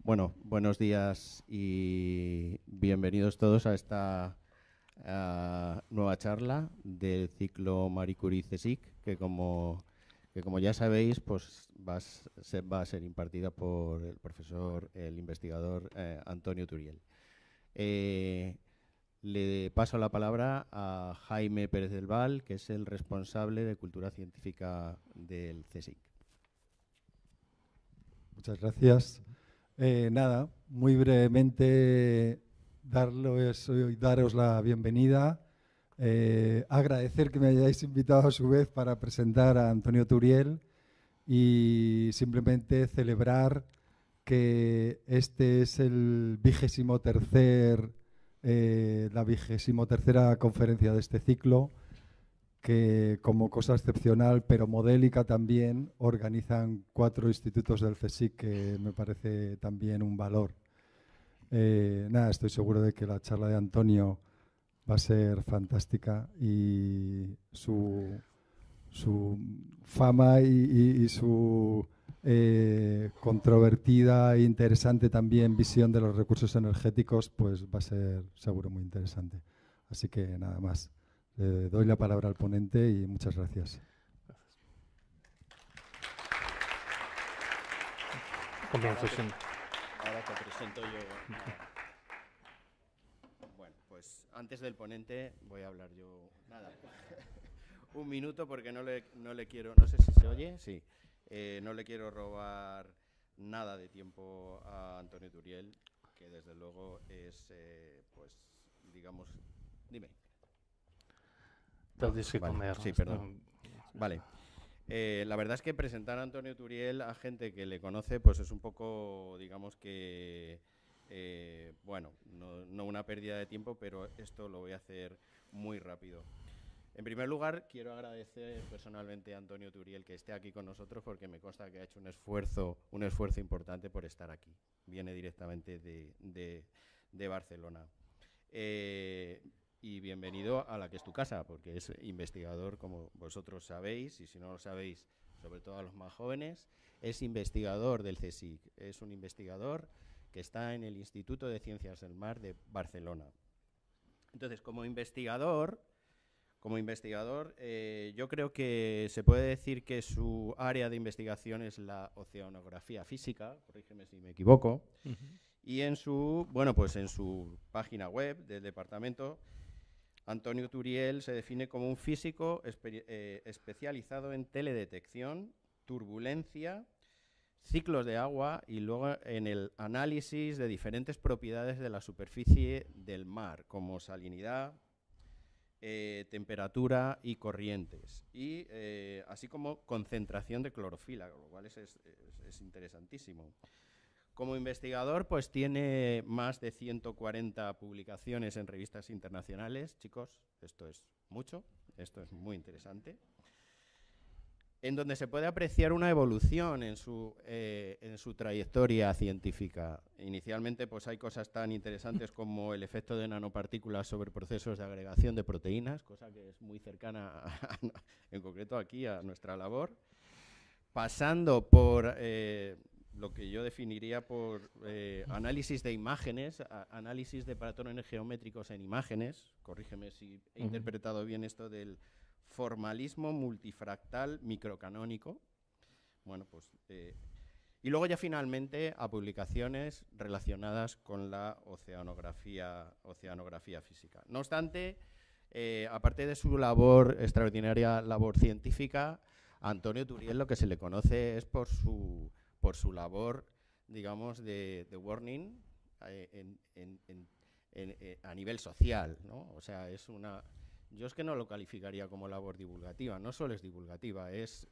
Bueno, buenos días y bienvenidos todos a esta nueva charla del ciclo Marie Curie CSIC, que como ya sabéis, pues va a ser impartida por el profesor, el investigador Antonio Turiel. Le paso la palabra a Jaime Pérez del Val, que es el responsable de Cultura Científica del CSIC. Muchas gracias. Nada, muy brevemente daros la bienvenida. Agradecer que me hayáis invitado a su vez para presentar a Antonio Turiel y simplemente celebrar que este es la 23ª conferencia de este ciclo, que como cosa excepcional, pero modélica también, organizan 4 institutos del CSIC, que me parece también un valor. Nada, estoy seguro de que la charla de Antonio va a ser fantástica y su fama y su controvertida e interesante también visión de los recursos energéticos, pues va a ser seguro muy interesante. Así que nada más. Le doy la palabra al ponente y muchas gracias. Ahora te presento yo. Bueno, pues antes del ponente voy a hablar yo. Nada, un minuto porque no le quiero, no sé si se oye, sí. No le quiero robar nada de tiempo a Antonio Turiel, que desde luego es, pues, digamos, dime. Tienes que vale, comer. Sí, perdón. Vale. La verdad es que presentar a Antonio Turiel a gente que le conoce, pues es un poco, digamos que, bueno, no una pérdida de tiempo, pero esto lo voy a hacer muy rápido. En primer lugar, quiero agradecer personalmente a Antonio Turiel que esté aquí con nosotros, porque me consta que ha hecho un esfuerzo importante por estar aquí. Viene directamente de Barcelona. Y bienvenido a la que es tu casa, porque es investigador, como vosotros sabéis, y si no lo sabéis, sobre todo a los más jóvenes, es investigador del CSIC, es un investigador que está en el Instituto de Ciencias del Mar de Barcelona. Entonces, como investigador, yo creo que se puede decir que su área de investigación es la oceanografía física, corrígeme si me equivoco, y en su página web del departamento, Antonio Turiel se define como un físico especializado en teledetección, turbulencia, ciclos de agua y luego en el análisis de diferentes propiedades de la superficie del mar, como salinidad, temperatura y corrientes, y así como concentración de clorofila, lo cual es interesantísimo. Como investigador, pues tiene más de 140 publicaciones en revistas internacionales. Chicos, esto es mucho, esto es muy interesante. En donde se puede apreciar una evolución en su trayectoria científica. Inicialmente, pues hay cosas tan interesantes como el efecto de nanopartículas sobre procesos de agregación de proteínas, cosa que es muy cercana, en concreto aquí, a nuestra labor. Pasando por lo que yo definiría por análisis de imágenes, análisis de patrones geométricos en imágenes, corrígeme si he interpretado bien esto del formalismo multifractal microcanónico. Bueno, pues, y luego ya finalmente a publicaciones relacionadas con la oceanografía física. No obstante, aparte de su extraordinaria labor científica, a Antonio Turiel lo que se le conoce es por su labor, digamos, de warning a nivel social, ¿no? O sea, yo es que no lo calificaría como labor divulgativa, no solo es divulgativa, es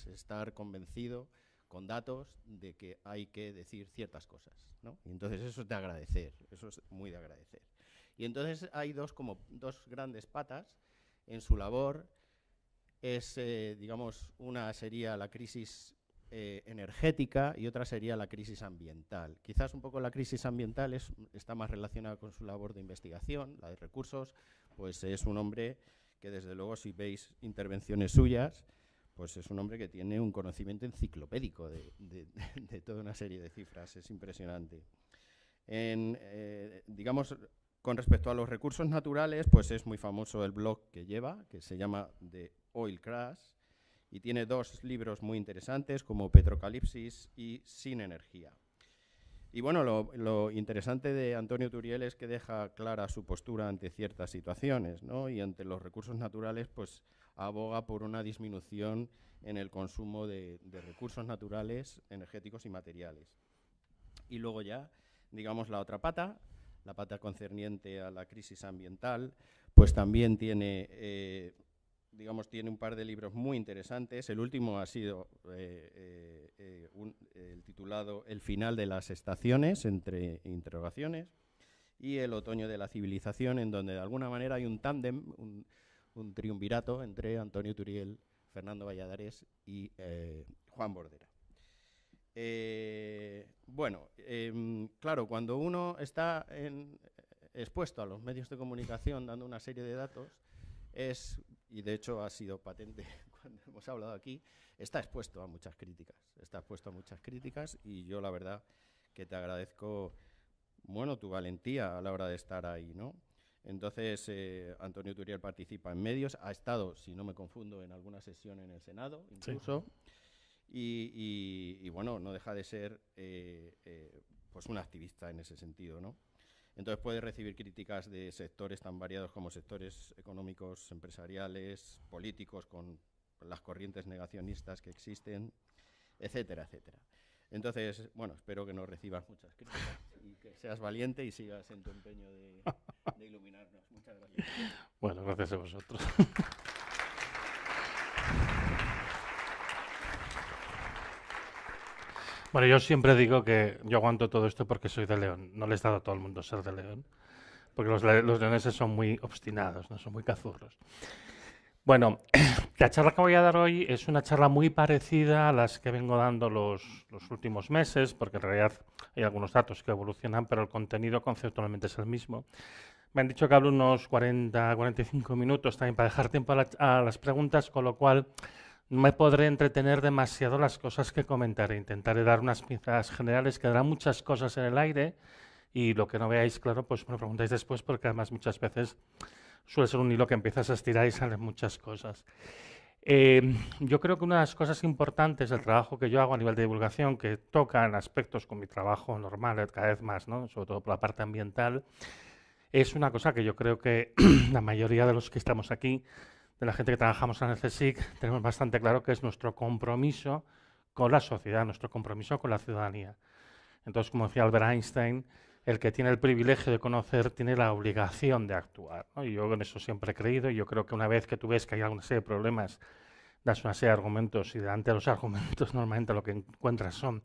estar convencido con datos de que hay que decir ciertas cosas, ¿no? Y entonces eso es de agradecer, eso es muy de agradecer. Y entonces hay dos grandes patas en su labor. Digamos, una sería la crisis energética y otra sería la crisis ambiental. Quizás un poco la crisis ambiental está más relacionada con su labor de investigación, la de recursos, pues es un hombre que desde luego, si veis intervenciones suyas, pues es un hombre que tiene un conocimiento enciclopédico de toda una serie de cifras, es impresionante. Digamos, con respecto a los recursos naturales, pues es muy famoso el blog que lleva, que se llama The Oil Crash, y tiene 2 libros muy interesantes, como Petrocalipsis y Sin Energía. Y bueno, lo interesante de Antonio Turiel es que deja clara su postura ante ciertas situaciones, ¿no? Y ante los recursos naturales, pues aboga por una disminución en el consumo de recursos naturales, energéticos y materiales. Y luego ya, digamos, la otra pata, la pata concerniente a la crisis ambiental, pues también tiene, digamos, tiene un par de libros muy interesantes. El último ha sido el titulado El final de las estaciones, entre interrogaciones, y El otoño de la civilización, en donde de alguna manera hay un tándem, un triunvirato entre Antonio Turiel, Fernando Valladares y Juan Bordera. Bueno, claro, cuando uno está expuesto a los medios de comunicación dando una serie de datos, y de hecho ha sido patente cuando hemos hablado aquí, está expuesto a muchas críticas, y yo la verdad que te agradezco, bueno, tu valentía a la hora de estar ahí, ¿no? Entonces, Antonio Turiel participa en medios, ha estado, si no me confundo, en alguna sesión en el Senado, incluso, sí. Y bueno, no deja de ser pues un activista en ese sentido, ¿no? Entonces puede recibir críticas de sectores tan variados como sectores económicos, empresariales, políticos, con las corrientes negacionistas que existen, etcétera, etcétera. Entonces, bueno, espero que no recibas muchas críticas y que seas valiente y sigas en tu empeño de iluminarnos. Muchas gracias. Bueno, gracias a vosotros. Bueno, yo siempre digo que yo aguanto todo esto porque soy de León. No les he dado a todo el mundo ser de León, porque los leoneses son muy obstinados, ¿no? Son muy cazurros. Bueno, la charla que voy a dar hoy es una charla muy parecida a las que vengo dando los últimos meses, porque en realidad hay algunos datos que evolucionan, pero el contenido conceptualmente es el mismo. Me han dicho que hablo unos 40-45 minutos también para dejar tiempo a las preguntas, con lo cual no me podré entretener demasiado las cosas que comentaré. Intentaré dar unas pinceladas generales, quedarán muchas cosas en el aire y lo que no veáis, claro, pues me lo preguntáis después, porque además muchas veces suele ser un hilo que empiezas a estirar y salen muchas cosas. Yo creo que una de las cosas importantes del trabajo que yo hago a nivel de divulgación, que tocan aspectos con mi trabajo normal cada vez más, ¿no? Sobre todo por la parte ambiental, es una cosa que yo creo que la mayoría de los que estamos aquí, de la gente que trabajamos en el CSIC, tenemos bastante claro que es nuestro compromiso con la sociedad, nuestro compromiso con la ciudadanía. Entonces, como decía Albert Einstein, el que tiene el privilegio de conocer tiene la obligación de actuar, ¿no? Y yo en eso siempre he creído, y yo creo que una vez que tú ves que hay alguna serie de problemas, das una serie de argumentos, y delante de los argumentos normalmente lo que encuentras son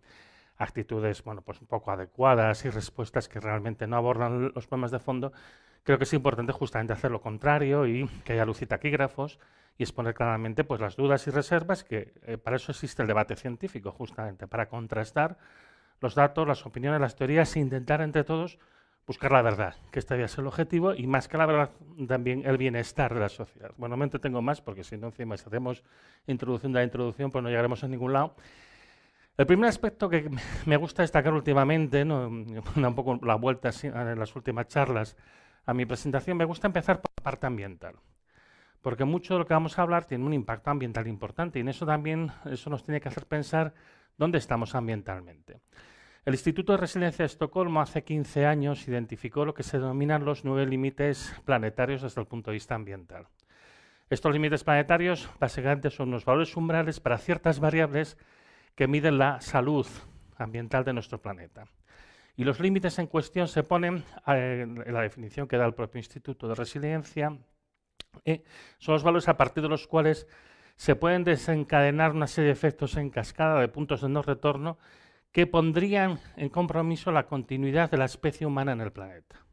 actitudes, bueno, pues un poco adecuadas y respuestas que realmente no abordan los problemas de fondo. Creo que es importante justamente hacer lo contrario y que haya luz y taquígrafos y exponer claramente pues las dudas y reservas, que para eso existe el debate científico, justamente, para contrastar los datos, las opiniones, las teorías e intentar entre todos buscar la verdad, que este debe ser el objetivo, y más que la verdad también el bienestar de la sociedad. Bueno, me entretengo más porque si no encima si hacemos introducción de la introducción pues no llegaremos a ningún lado. El primer aspecto que me gusta destacar últimamente, ¿no? Un poco la vuelta en las últimas charlas a mi presentación, me gusta empezar por la parte ambiental, porque mucho de lo que vamos a hablar tiene un impacto ambiental importante, y en eso también eso nos tiene que hacer pensar dónde estamos ambientalmente. El Instituto de Resiliencia de Estocolmo hace 15 años identificó lo que se denominan los 9 límites planetarios desde el punto de vista ambiental. Estos límites planetarios básicamente son unos valores umbrales para ciertas variables que miden la salud ambiental de nuestro planeta. Y los límites en cuestión se ponen en la definición que da el propio Instituto de Resiliencia. Son los valores a partir de los cuales se pueden desencadenar una serie de efectos en cascada de puntos de no retorno que pondrían en compromiso la continuidad de la especie humana en el planeta.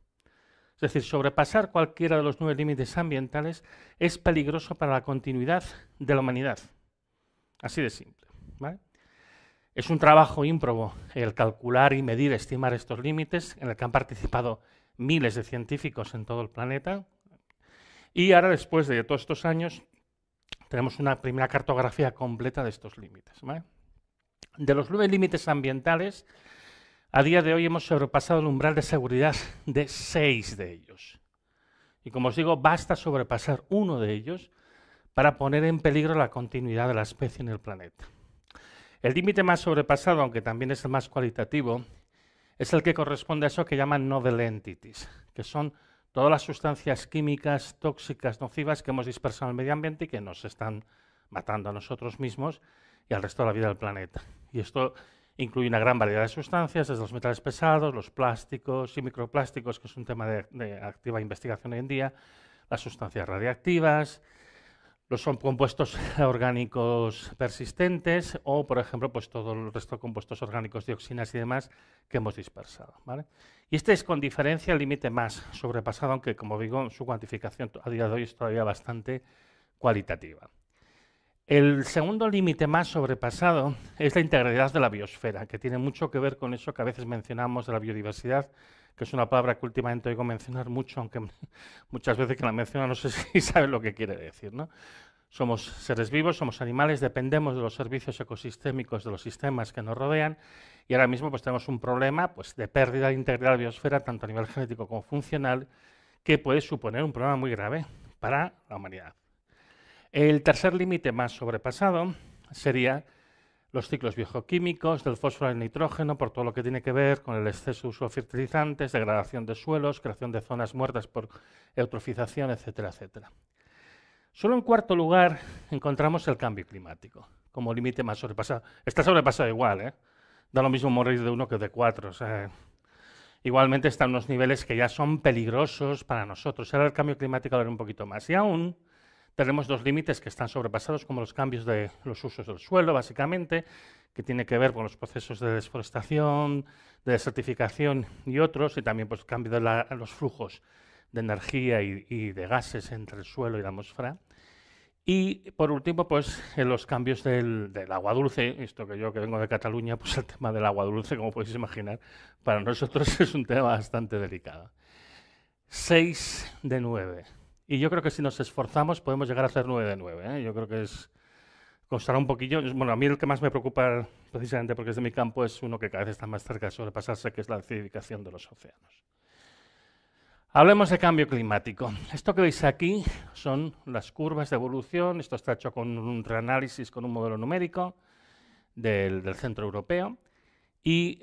Es decir, sobrepasar cualquiera de los 9 límites ambientales es peligroso para la continuidad de la humanidad. Así de simple, ¿vale? Es un trabajo ímprobo el calcular y medir, estimar estos límites, en el que han participado miles de científicos en todo el planeta. Y ahora, después de todos estos años, tenemos una primera cartografía completa de estos límites, ¿vale? De los 9 límites ambientales, a día de hoy hemos sobrepasado el umbral de seguridad de 6 de ellos. Y como os digo, basta sobrepasar uno de ellos para poner en peligro la continuidad de la especie en el planeta. El límite más sobrepasado, aunque también es el más cualitativo, es el que corresponde a eso que llaman novel entities, que son todas las sustancias químicas tóxicas nocivas que hemos dispersado en el medio ambiente y que nos están matando a nosotros mismos y al resto de la vida del planeta. Y esto incluye una gran variedad de sustancias, desde los metales pesados, los plásticos y microplásticos, que es un tema de activa investigación hoy en día, las sustancias radiactivas, los compuestos orgánicos persistentes o, por ejemplo, pues todo el resto de compuestos orgánicos, dioxinas y demás que hemos dispersado, ¿vale? Y este es con diferencia el límite más sobrepasado, aunque, como digo, su cuantificación a día de hoy es todavía bastante cualitativa. El segundo límite más sobrepasado es la integridad de la biosfera, que tiene mucho que ver con eso que a veces mencionamos de la biodiversidad, que es una palabra que últimamente oigo mencionar mucho, aunque muchas veces que la menciono no sé si saben lo que quiere decir, ¿no? Somos seres vivos, somos animales, dependemos de los servicios ecosistémicos de los sistemas que nos rodean y ahora mismo pues, tenemos un problema pues, de pérdida de integridad de la biosfera, tanto a nivel genético como funcional, que puede suponer un problema muy grave para la humanidad. El tercer límite más sobrepasado sería los ciclos biogeoquímicos del fósforo y el nitrógeno, por todo lo que tiene que ver con el exceso de uso de fertilizantes, degradación de suelos, creación de zonas muertas por eutrofización, etcétera, etcétera. Solo en cuarto lugar encontramos el cambio climático como límite más sobrepasado. Está sobrepasado igual, ¿eh? Da lo mismo morir de 1 que de 4. O sea, igualmente están unos niveles que ya son peligrosos para nosotros. Ahora el cambio climático va a haber un poquito más. Y aún tenemos 2 límites que están sobrepasados, como los cambios de los usos del suelo, básicamente, que tiene que ver con los procesos de desforestación, de desertificación y otros, y también pues, el cambio de los flujos de energía y de gases entre el suelo y la atmósfera. Y por último, pues en los cambios del agua dulce, esto que yo que vengo de Cataluña, pues el tema del agua dulce, como podéis imaginar, para nosotros es un tema bastante delicado. 6 de 9. Y yo creo que si nos esforzamos podemos llegar a hacer 9 de 9. ¿eh? Yo creo que costará un poquillo. Bueno, a mí el que más me preocupa, precisamente porque es de mi campo, es uno que cada vez está más cerca de sobrepasarse, que es la acidificación de los océanos. Hablemos de cambio climático. Esto que veis aquí son las curvas de evolución. Esto está hecho con un reanálisis, con un modelo numérico del Centro Europeo. Y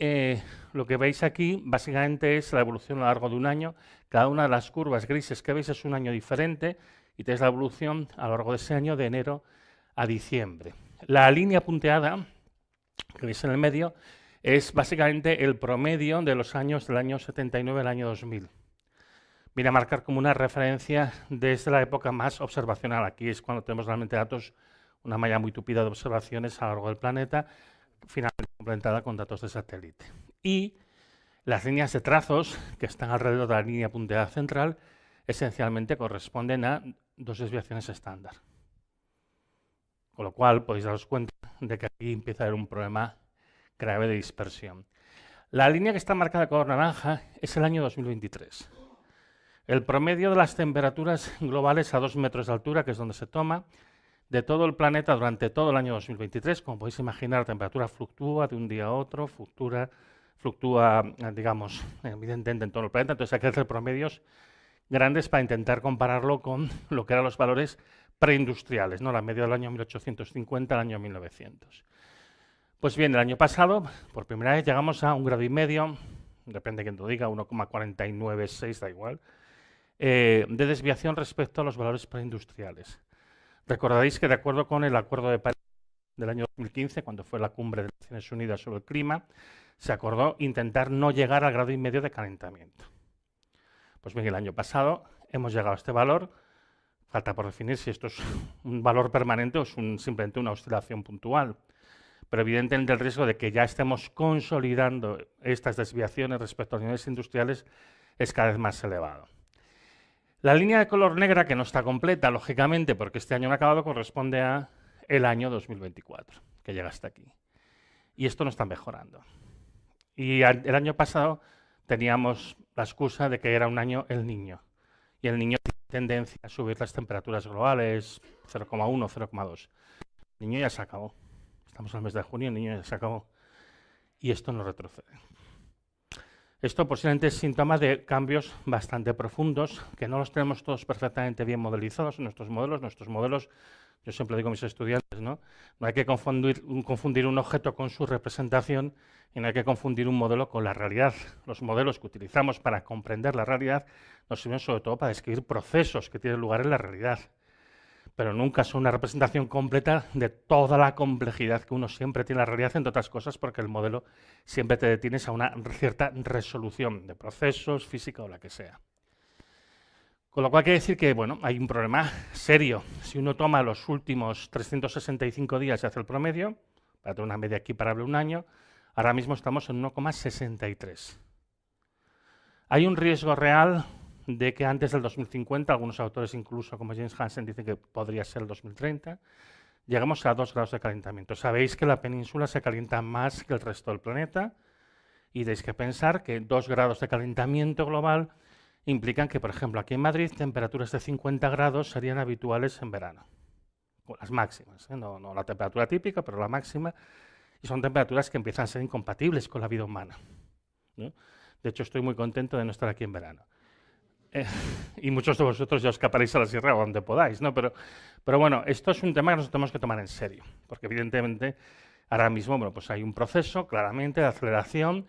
lo que veis aquí básicamente es la evolución a lo largo de un año. Cada una de las curvas grises que veis es un año diferente y tenéis la evolución a lo largo de ese año de enero a diciembre. La línea punteada que veis en el medio es básicamente el promedio de los años del año 79 al año 2000. Viene a marcar como una referencia desde la época más observacional. Aquí es cuando tenemos realmente datos, una malla muy tupida de observaciones a lo largo del planeta, finalmente complementada con datos de satélite. Y las líneas de trazos que están alrededor de la línea punteada central esencialmente corresponden a 2 desviaciones estándar. Con lo cual podéis daros cuenta de que aquí empieza a haber un problema grave de dispersión. La línea que está marcada de color naranja es el año 2023. El promedio de las temperaturas globales a 2 metros de altura, que es donde se toma, de todo el planeta durante todo el año 2023. Como podéis imaginar, la temperatura fluctúa de un día a otro, fluctúa, digamos, evidentemente en todo el planeta. Entonces hay que hacer promedios grandes para intentar compararlo con lo que eran los valores preindustriales, ¿no? La media del año 1850 al año 1900. Pues bien, el año pasado, por primera vez, llegamos a 1,5 grados, depende de quién te lo diga, 1,496, da igual, de desviación respecto a los valores preindustriales. Recordaréis que de acuerdo con el Acuerdo de París del año 2015, cuando fue la cumbre de las Naciones Unidas sobre el clima, se acordó intentar no llegar al 1,5 grados de calentamiento. Pues bien, el año pasado hemos llegado a este valor. Falta por definir si esto es un valor permanente o es simplemente una oscilación puntual. Pero evidentemente el riesgo de que ya estemos consolidando estas desviaciones respecto a los niveles industriales es cada vez más elevado. La línea de color negra, que no está completa, lógicamente, porque este año no ha acabado, corresponde a el año 2024, que llega hasta aquí. Y esto no está mejorando. Y el año pasado teníamos la excusa de que era un año El Niño. Y El Niño tiene tendencia a subir las temperaturas globales, 0,1, 0,2. El niño ya se acabó. Estamos en el mes de junio, el niño ya se acabó. Y esto no retrocede. Esto posiblemente es síntoma de cambios bastante profundos, que no los tenemos todos perfectamente bien modelizados en nuestros modelos. Nuestros modelos, yo siempre digo a mis estudiantes, no hay que confundir un objeto con su representación y no hay que confundir un modelo con la realidad. Los modelos que utilizamos para comprender la realidad nos sirven sobre todo para describir procesos que tienen lugar en la realidad, pero nunca son una representación completa de toda la complejidad que uno siempre tiene en la realidad, entre otras cosas porque el modelo siempre te detienes a una cierta resolución de procesos, física o la que sea. Con lo cual quiere decir que bueno, hay un problema serio. Si uno toma los últimos 365 días y hace el promedio, para tener una media equiparable a un año, ahora mismo estamos en 1,63. Hay un riesgo real de que antes del 2050, algunos autores incluso como James Hansen dicen que podría ser el 2030, llegamos a 2 grados de calentamiento. Sabéis que la península se calienta más que el resto del planeta y tenéis que pensar que 2 grados de calentamiento global implican que, por ejemplo, aquí en Madrid temperaturas de 50 grados serían habituales en verano, las máximas, no la temperatura típica, pero la máxima, y son temperaturas que empiezan a ser incompatibles con la vida humana, ¿no? De hecho, estoy muy contento de no estar aquí en verano. Y muchos de vosotros ya escaparéis a la sierra o donde podáis, ¿no? Pero bueno, esto es un tema que nos tenemos que tomar en serio, porque evidentemente ahora mismo bueno, pues hay un proceso claramente de aceleración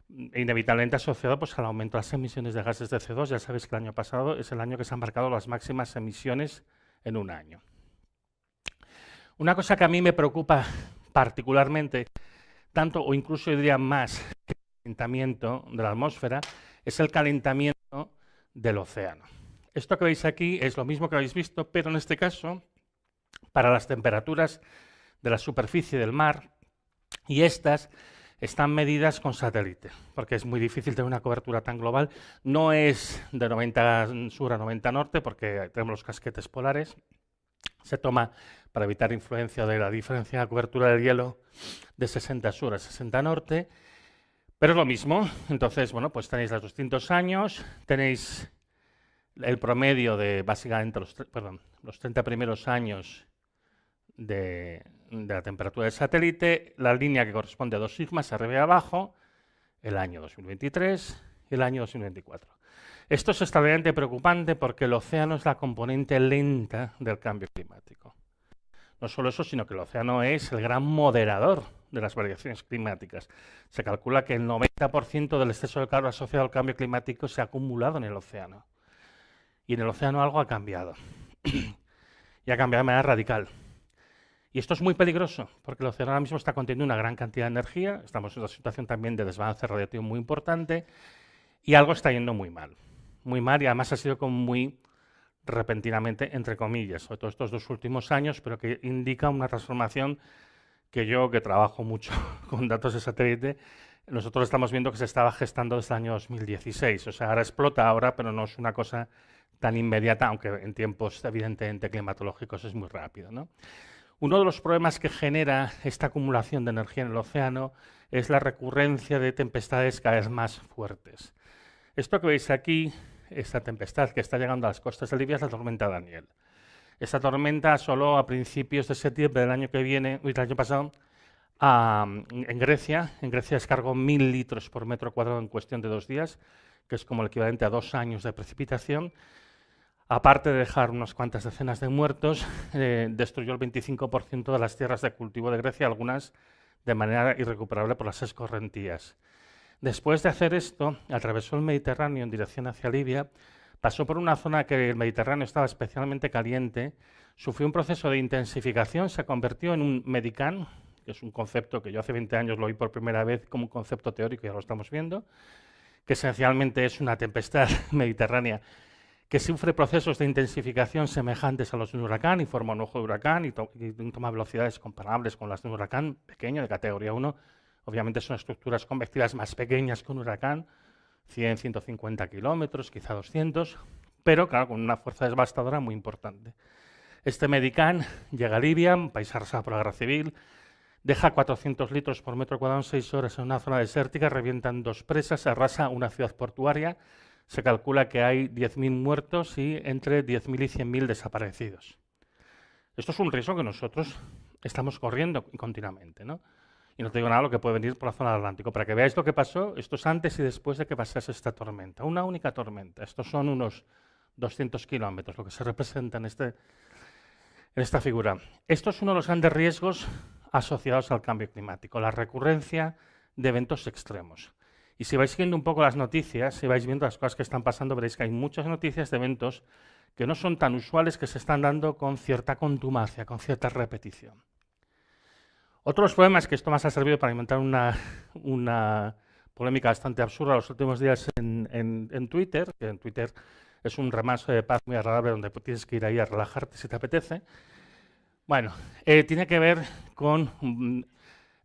inevitablemente asociado pues, al aumento de las emisiones de gases de CO2. Ya sabéis que el año pasado es el año que se han marcado las máximas emisiones en un año. Una cosa que a mí me preocupa particularmente, tanto o incluso diría más que el calentamiento de la atmósfera, es el calentamiento del océano. Esto que veis aquí es lo mismo que habéis visto, pero en este caso para las temperaturas de la superficie del mar, y estas están medidas con satélite, porque es muy difícil tener una cobertura tan global. No es de 90 sur a 90 norte, porque tenemos los casquetes polares. Se toma para evitar influencia de la diferencia de cobertura del hielo de 60 sur a 60 norte, pero es lo mismo. Entonces, bueno, pues tenéis los 200 años, tenéis el promedio de básicamente los 30 primeros años de la temperatura del satélite, la línea que corresponde a 2 sigmas arriba y abajo, el año 2023 y el año 2024. Esto es extraordinariamente preocupante porque el océano es la componente lenta del cambio climático. No solo eso, sino que el océano es el gran moderador de las variaciones climáticas. Se calcula que el 90% del exceso de calor asociado al cambio climático se ha acumulado en el océano. Y en el océano algo ha cambiado. Y ha cambiado de manera radical. Y esto es muy peligroso, porque el océano ahora mismo está conteniendo una gran cantidad de energía, estamos en una situación también de desbalance radiactivo muy importante, y algo está yendo muy mal, y además ha sido como muy repentinamente, entre comillas, sobre todo estos 2 últimos años, pero que indica una transformación que yo, que trabajo mucho con datos de satélite, nosotros estamos viendo que se estaba gestando desde el año 2016, o sea, ahora explota ahora, pero no es una cosa tan inmediata, aunque en tiempos evidentemente climatológicos es muy rápido, ¿no? Uno de los problemas que genera esta acumulación de energía en el océano es la recurrencia de tempestades cada vez más fuertes. Esto que veis aquí, esta tempestad que está llegando a las costas de Libia, es la tormenta Daniel. Esta tormenta asoló a principios de septiembre del año que viene, del año pasado, en Grecia. En Grecia descargó 1000 litros por metro cuadrado en cuestión de 2 días, que es como el equivalente a 2 años de precipitación. Aparte de dejar unas cuantas decenas de muertos, destruyó el 25% de las tierras de cultivo de Grecia, algunas de manera irrecuperable por las escorrentías. Después de hacer esto, atravesó el Mediterráneo en dirección hacia Libia, pasó por una zona que el Mediterráneo estaba especialmente caliente, sufrió un proceso de intensificación, se convirtió en un medicán, que es un concepto que yo hace 20 años lo oí por primera vez como un concepto teórico, ya lo estamos viendo, que esencialmente es una tempestad mediterránea que sufre procesos de intensificación semejantes a los de un huracán y forma un ojo de huracán y toma velocidades comparables con las de un huracán pequeño, de categoría 1. Obviamente son estructuras convectivas más pequeñas que un huracán, 100, 150 kilómetros, quizá 200, pero claro, con una fuerza devastadora muy importante. Este medicán llega a Libia, un país arrasado por la guerra civil, deja 400 litros por metro cuadrado en 6 horas en una zona desértica, revientan 2 presas, arrasa una ciudad portuaria, se calcula que hay 10.000 muertos y entre 10.000 y 100.000 desaparecidos. Esto es un riesgo que nosotros estamos corriendo continuamente, ¿no? Y no te digo nada de lo que puede venir por la zona del Atlántico. Para que veáis lo que pasó, esto es antes y después de que pasase esta tormenta. Una única tormenta. Estos son unos 200 kilómetros, lo que se representa en esta figura. Esto es uno de los grandes riesgos asociados al cambio climático, la recurrencia de eventos extremos. Y si vais siguiendo un poco las noticias, si vais viendo las cosas que están pasando, veréis que hay muchas noticias de eventos que no son tan usuales, que se están dando con cierta contumacia, con cierta repetición. Otros problemas, que esto más ha servido para inventar una polémica bastante absurda los últimos días en Twitter, que en Twitter es un remanso de paz muy agradable donde tienes que ir ahí a relajarte si te apetece. Bueno, tiene que ver con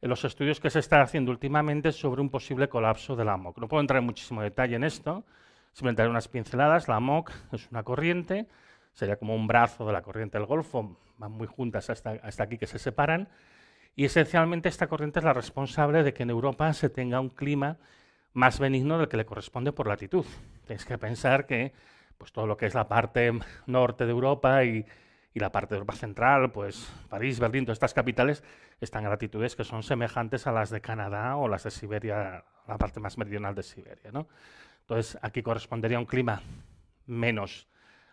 los estudios que se están haciendo últimamente sobre un posible colapso de la AMOC. No puedo entrar en muchísimo detalle en esto, simplemente daré unas pinceladas. La AMOC es una corriente, sería como un brazo de la corriente del Golfo, van muy juntas hasta aquí que se separan, y esencialmente esta corriente es la responsable de que en Europa se tenga un clima más benigno del que le corresponde por latitud. Tenéis que pensar que pues, todo lo que es la parte norte de Europa y la parte de Europa central, pues París, Berlín, todas estas capitales están a latitudes que son semejantes a las de Canadá o las de Siberia, la parte más meridional de Siberia, ¿no? Entonces, aquí correspondería a un clima menos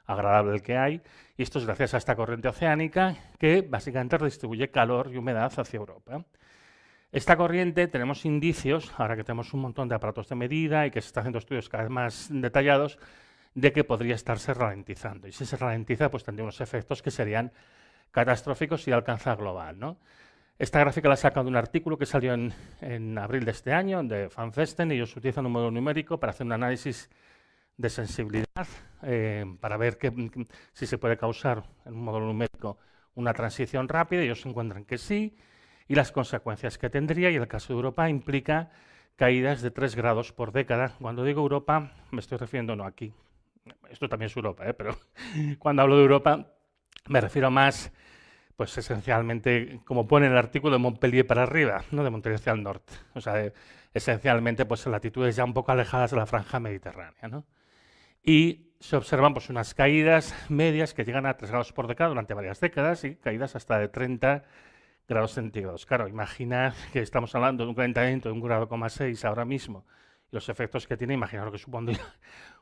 agradable del que hay, y esto es gracias a esta corriente oceánica que básicamente redistribuye calor y humedad hacia Europa. Esta corriente, tenemos indicios, ahora que tenemos un montón de aparatos de medida y que se están haciendo estudios cada vez más detallados, de que podría estarse ralentizando. Y si se ralentiza, pues tendría unos efectos que serían catastróficos si alcanza global, ¿no? Esta gráfica la he sacado de un artículo que salió en abril de este año, de Van Vesten, y ellos utilizan un modelo numérico para hacer un análisis de sensibilidad, para ver si se puede causar en un modelo numérico una transición rápida. Ellos encuentran que sí, y las consecuencias que tendría, y en el caso de Europa implica caídas de 3 grados por década. Cuando digo Europa, me estoy refiriendo no aquí, esto también es Europa, pero cuando hablo de Europa me refiero más, pues esencialmente, como pone en el artículo, de Montpellier para arriba, no de Montpellier hacia el norte. O sea, esencialmente, pues en latitudes ya un poco alejadas de la franja mediterránea, ¿no? Y se observan pues unas caídas medias que llegan a 3 grados por década durante varias décadas y caídas hasta de 30 grados centígrados. Claro, imaginad que estamos hablando de un calentamiento de 1,6 grados ahora mismo, y los efectos que tiene, imaginad lo que supondría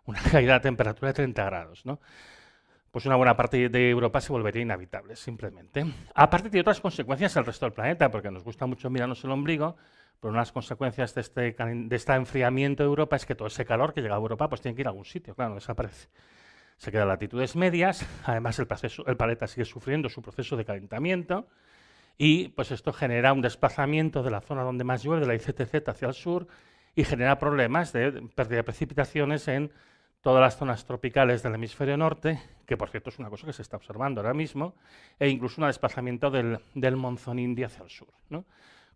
una caída de temperatura de 30 grados, ¿no? Pues una buena parte de Europa se volvería inhabitable, simplemente. Aparte tiene otras consecuencias en el resto del planeta, porque nos gusta mucho mirarnos el ombligo, pero una de las consecuencias de este enfriamiento de Europa es que todo ese calor que llega a Europa pues tiene que ir a algún sitio, claro, no desaparece. Se queda en latitudes medias, además el planeta sigue sufriendo su proceso de calentamiento, y pues esto genera un desplazamiento de la zona donde más llueve, de la ICTZ hacia el sur, y genera problemas de pérdida de precipitaciones en todas las zonas tropicales del hemisferio norte, que por cierto es una cosa que se está observando ahora mismo, e incluso un desplazamiento del monzón indio hacia el sur, ¿no?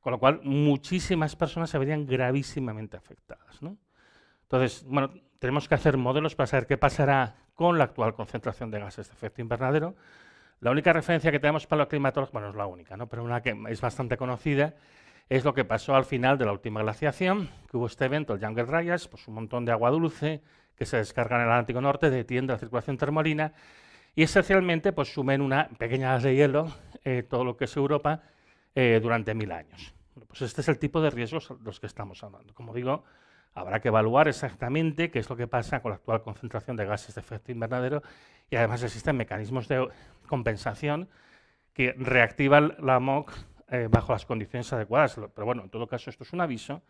Con lo cual, muchísimas personas se verían gravísimamente afectadas, ¿no? Entonces, bueno, tenemos que hacer modelos para saber qué pasará con la actual concentración de gases de efecto invernadero. La única referencia que tenemos para los climatólogos, bueno, es la única, ¿no? Pero una que es bastante conocida, es lo que pasó al final de la última glaciación, que hubo este evento, el Younger Dryas, pues un montón de agua dulce que se descarga en el Atlántico Norte, detiene la circulación termolina, y esencialmente pues sumen una pequeña haz de hielo todo lo que es Europa durante 1000 años. Bueno, pues este es el tipo de riesgos de los que estamos hablando. Como digo, habrá que evaluar exactamente qué es lo que pasa con la actual concentración de gases de efecto invernadero, y además existen mecanismos de compensación que reactivan la AMOC bajo las condiciones adecuadas. Pero bueno, en todo caso, esto es un aviso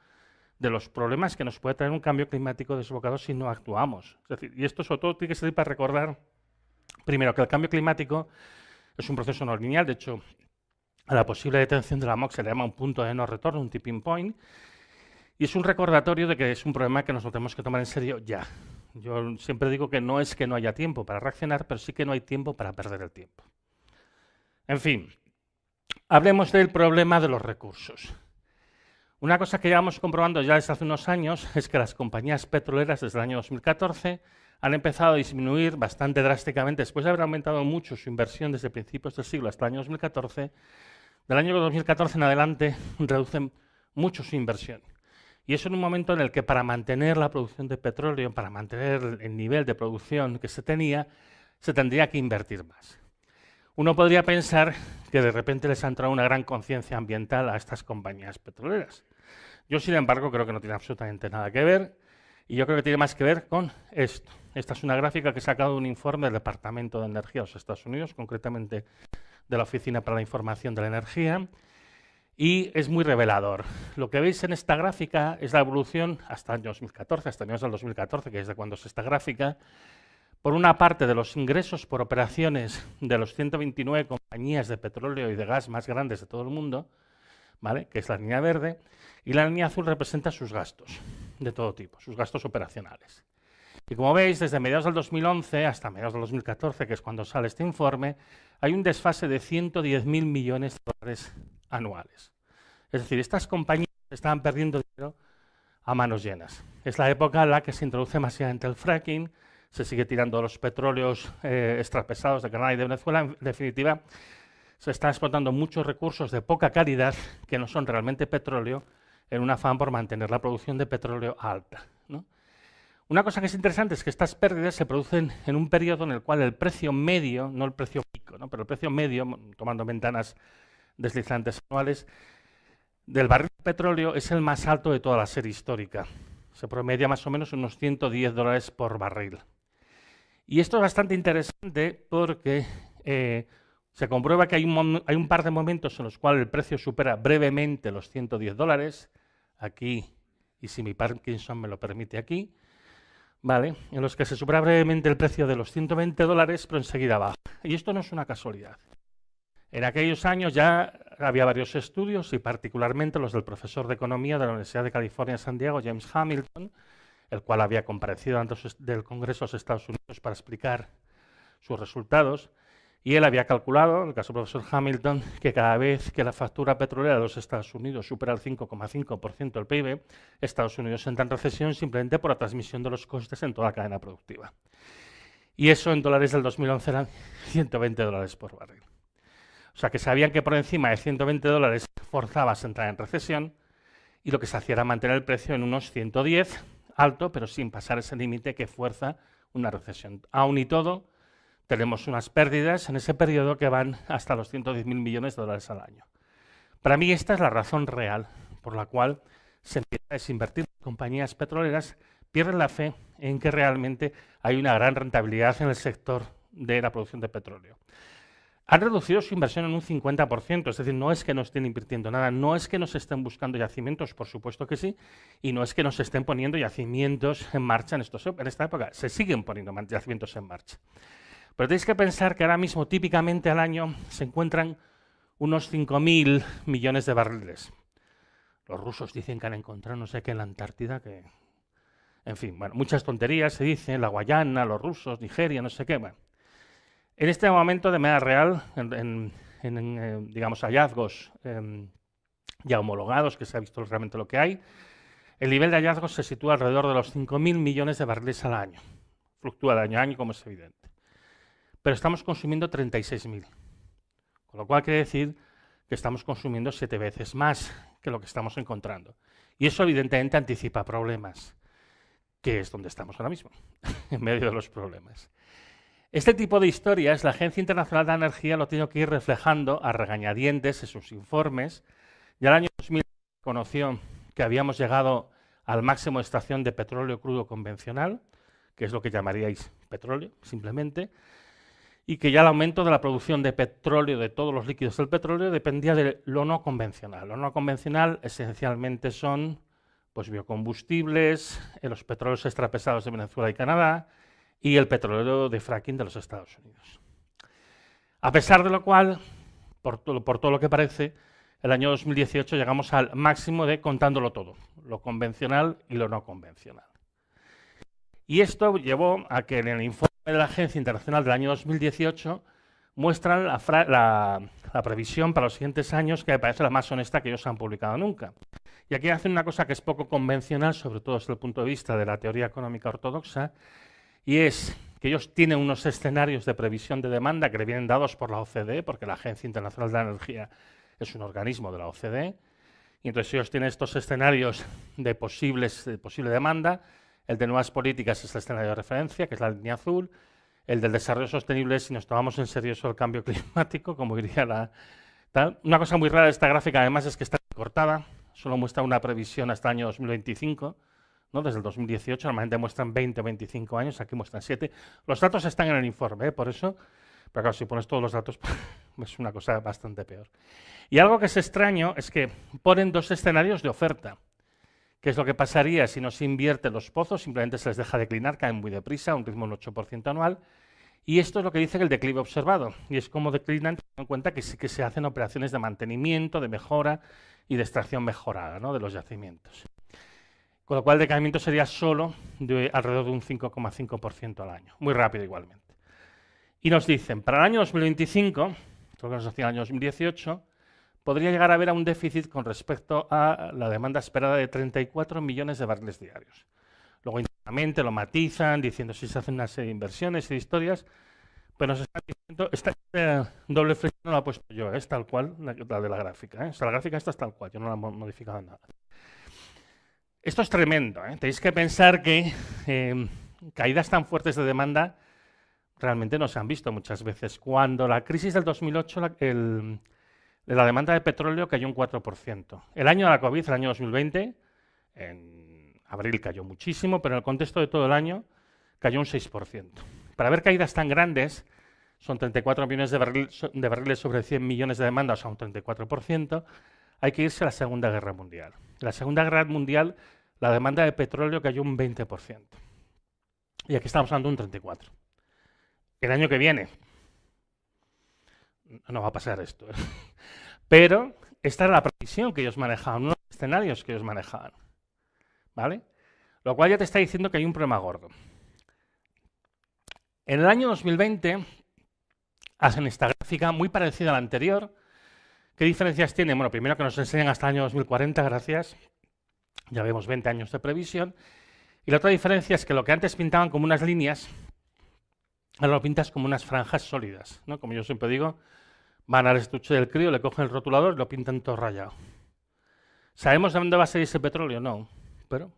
de los problemas que nos puede traer un cambio climático desbocado si no actuamos. Es decir, y esto sobre todo tiene que servir para recordar, primero, que el cambio climático es un proceso no lineal. De hecho, a la posible detención de la AMOC se le llama un punto de no retorno, un tipping point, y es un recordatorio de que es un problema que nos lo tenemos que tomar en serio ya. Yo siempre digo que no es que no haya tiempo para reaccionar, pero sí que no hay tiempo para perder el tiempo. En fin, hablemos del problema de los recursos. Una cosa que llevamos comprobando ya desde hace unos años es que las compañías petroleras desde el año 2014 han empezado a disminuir bastante drásticamente, después de haber aumentado mucho su inversión desde principios del siglo hasta el año 2014. Del año 2014 en adelante reducen mucho su inversión. Y eso en un momento en el que para mantener la producción de petróleo, para mantener el nivel de producción que se tenía, se tendría que invertir más. Uno podría pensar que de repente les ha entrado una gran conciencia ambiental a estas compañías petroleras. Yo, sin embargo, creo que no tiene absolutamente nada que ver, y yo creo que tiene más que ver con esto. Esta es una gráfica que he sacado de un informe del Departamento de Energía de los Estados Unidos, concretamente de la Oficina para la Información de la Energía, y es muy revelador. Lo que veis en esta gráfica es la evolución hasta el año 2014, hasta el año 2014, que es de cuando es esta gráfica. Por una parte, de los ingresos por operaciones de los 129 compañías de petróleo y de gas más grandes de todo el mundo, ¿vale?, que es la línea verde, y la línea azul representa sus gastos de todo tipo, sus gastos operacionales. Y como veis, desde mediados del 2011 hasta mediados del 2014, que es cuando sale este informe, hay un desfase de 110.000 millones de dólares anuales. Es decir, estas compañías estaban perdiendo dinero a manos llenas. Es la época en la que se introduce masivamente el fracking, se sigue tirando los petróleos extrapesados de Canadá y de Venezuela. En definitiva, se están explotando muchos recursos de poca calidad que no son realmente petróleo en un afán por mantener la producción de petróleo alta, ¿no? Una cosa que es interesante es que estas pérdidas se producen en un periodo en el cual el precio medio, no el precio pico, ¿no?, pero el precio medio, tomando ventanas deslizantes anuales, del barril de petróleo es el más alto de toda la serie histórica. Se promedia más o menos unos $110 por barril. Y esto es bastante interesante porque se comprueba que hay un par de momentos en los cuales el precio supera brevemente los $110, aquí, y si mi Parkinson me lo permite aquí, ¿vale?, en los que se supera brevemente el precio de los $120, pero enseguida baja. Y esto no es una casualidad. En aquellos años ya había varios estudios, y particularmente los del profesor de Economía de la Universidad de California, San Diego, James Hamilton, el cual había comparecido antes del Congreso de los Estados Unidos para explicar sus resultados, y él había calculado, en el caso del profesor Hamilton, que cada vez que la factura petrolera de los Estados Unidos supera el 5,5% del PIB, Estados Unidos entra en recesión simplemente por la transmisión de los costes en toda la cadena productiva. Y eso en dólares del 2011 eran $120 por barril. O sea que sabían que por encima de $120 forzabas a entrar en recesión, y lo que se hacía era mantener el precio en unos 110, alto, pero sin pasar ese límite que fuerza una recesión. Aún y todo, tenemos unas pérdidas en ese periodo que van hasta los 110.000 millones de dólares al año. Para mí esta es la razón real por la cual se empieza a desinvertir. Compañías petroleras pierden la fe en que realmente hay una gran rentabilidad en el sector de la producción de petróleo. Han reducido su inversión en un 50%, es decir, no es que no estén invirtiendo nada, no es que no se estén buscando yacimientos, por supuesto que sí, y no es que no se estén poniendo yacimientos en marcha en esta época, se siguen poniendo yacimientos en marcha. Pero tenéis que pensar que ahora mismo, típicamente al año, se encuentran unos 5.000 millones de barriles. Los rusos dicen que han encontrado no sé qué en la Antártida, que... En fin, bueno, muchas tonterías se dicen, la Guayana, los rusos, Nigeria, no sé qué, bueno. En este momento, de manera real, digamos, hallazgos ya homologados, que se ha visto realmente lo que hay, el nivel de hallazgos se sitúa alrededor de los 5.000 millones de barriles al año. Fluctúa de año a año, como es evidente. Pero estamos consumiendo 36.000. Con lo cual quiere decir que estamos consumiendo 7 veces más que lo que estamos encontrando. Y eso evidentemente anticipa problemas, que es donde estamos ahora mismo, en medio de los problemas. Este tipo de historias, la Agencia Internacional de la Energía lo tiene que ir reflejando a regañadientes en sus informes. Ya el año 2000 conoció que habíamos llegado al máximo de extracción de petróleo crudo convencional, que es lo que llamaríais petróleo, simplemente, y que ya el aumento de la producción de petróleo, de todos los líquidos del petróleo, dependía de lo no convencional. Lo no convencional esencialmente son pues, biocombustibles, los petróleos extrapesados de Venezuela y Canadá, y el petróleo de fracking de los Estados Unidos. A pesar de lo cual, por todo lo que parece, el año 2018 llegamos al máximo de contándolo todo, lo convencional y lo no convencional. Y esto llevó a que en el informe de la Agencia Internacional del año 2018 muestran la previsión para los siguientes años, que me parece la más honesta que ellos han publicado nunca. Y aquí hacen una cosa que es poco convencional, sobre todo desde el punto de vista de la teoría económica ortodoxa, y es que ellos tienen unos escenarios de previsión de demanda que le vienen dados por la OCDE, porque la Agencia Internacional de la Energía es un organismo de la OCDE, Y entonces ellos tienen estos escenarios de posible demanda. El de nuevas políticas es el escenario de referencia, que es la línea azul. El del desarrollo sostenible, si nos tomamos en serio eso el cambio climático, como diría la... tal. Una cosa muy rara de esta gráfica, además, es que está cortada. Solo muestra una previsión hasta el año 2025, ¿no? Desde el 2018, normalmente muestran 20 o 25 años, aquí muestran 7. Los datos están en el informe, por eso, pero claro, si pones todos los datos, es una cosa bastante peor. Y algo que es extraño es que ponen dos escenarios de oferta. ¿Qué es lo que pasaría si no se invierte los pozos? Simplemente se les deja declinar, caen muy deprisa, a un ritmo del 8% anual. Y esto es lo que dice el declive observado. Y es como declinan, teniendo en cuenta que sí que se hacen operaciones de mantenimiento, de mejora y de extracción mejorada, ¿no?, de los yacimientos. Con lo cual el decaimiento sería solo de alrededor de un 5,5% al año. Muy rápido igualmente. Y nos dicen, para el año 2025, lo que nos hacía el año 2018, podría llegar a haber un déficit con respecto a la demanda esperada de 34 millones de barriles diarios. Luego internamente lo matizan, diciendo si se hacen una serie de inversiones y de historias, pero nos están diciendo, esta doble flecha no la he puesto yo, es tal cual la de la gráfica. O sea, la gráfica esta es tal cual, yo no la he modificado nada. Esto es tremendo, tenéis que pensar que caídas tan fuertes de demanda realmente no se han visto muchas veces. Cuando la crisis del 2008, la demanda de petróleo cayó un 4%. El año de la COVID, el año 2020, en abril cayó muchísimo, pero en el contexto de todo el año cayó un 6%. Para ver caídas tan grandes, son 34 millones de barriles sobre 100 millones de demanda, o sea, un 34%, hay que irse a la Segunda Guerra Mundial. En la Segunda Guerra Mundial, la demanda de petróleo cayó un 20%. Y aquí estamos hablando de un 34%. El año que viene no va a pasar esto, pero esta era la previsión que ellos manejaban, unos escenarios que ellos manejaban, ¿vale? Lo cual ya te está diciendo que hay un problema gordo. En el año 2020 hacen esta gráfica muy parecida a la anterior. ¿Qué diferencias tiene? Bueno, primero que nos enseñan hasta el año 2040, gracias. Ya vemos 20 años de previsión. Y la otra diferencia es que lo que antes pintaban como unas líneas, ahora lo pintas como unas franjas sólidas, ¿no? Como yo siempre digo, van al estuche del crío, le cogen el rotulador y lo pintan todo rayado. ¿Sabemos de dónde va a salir ese petróleo? No, pero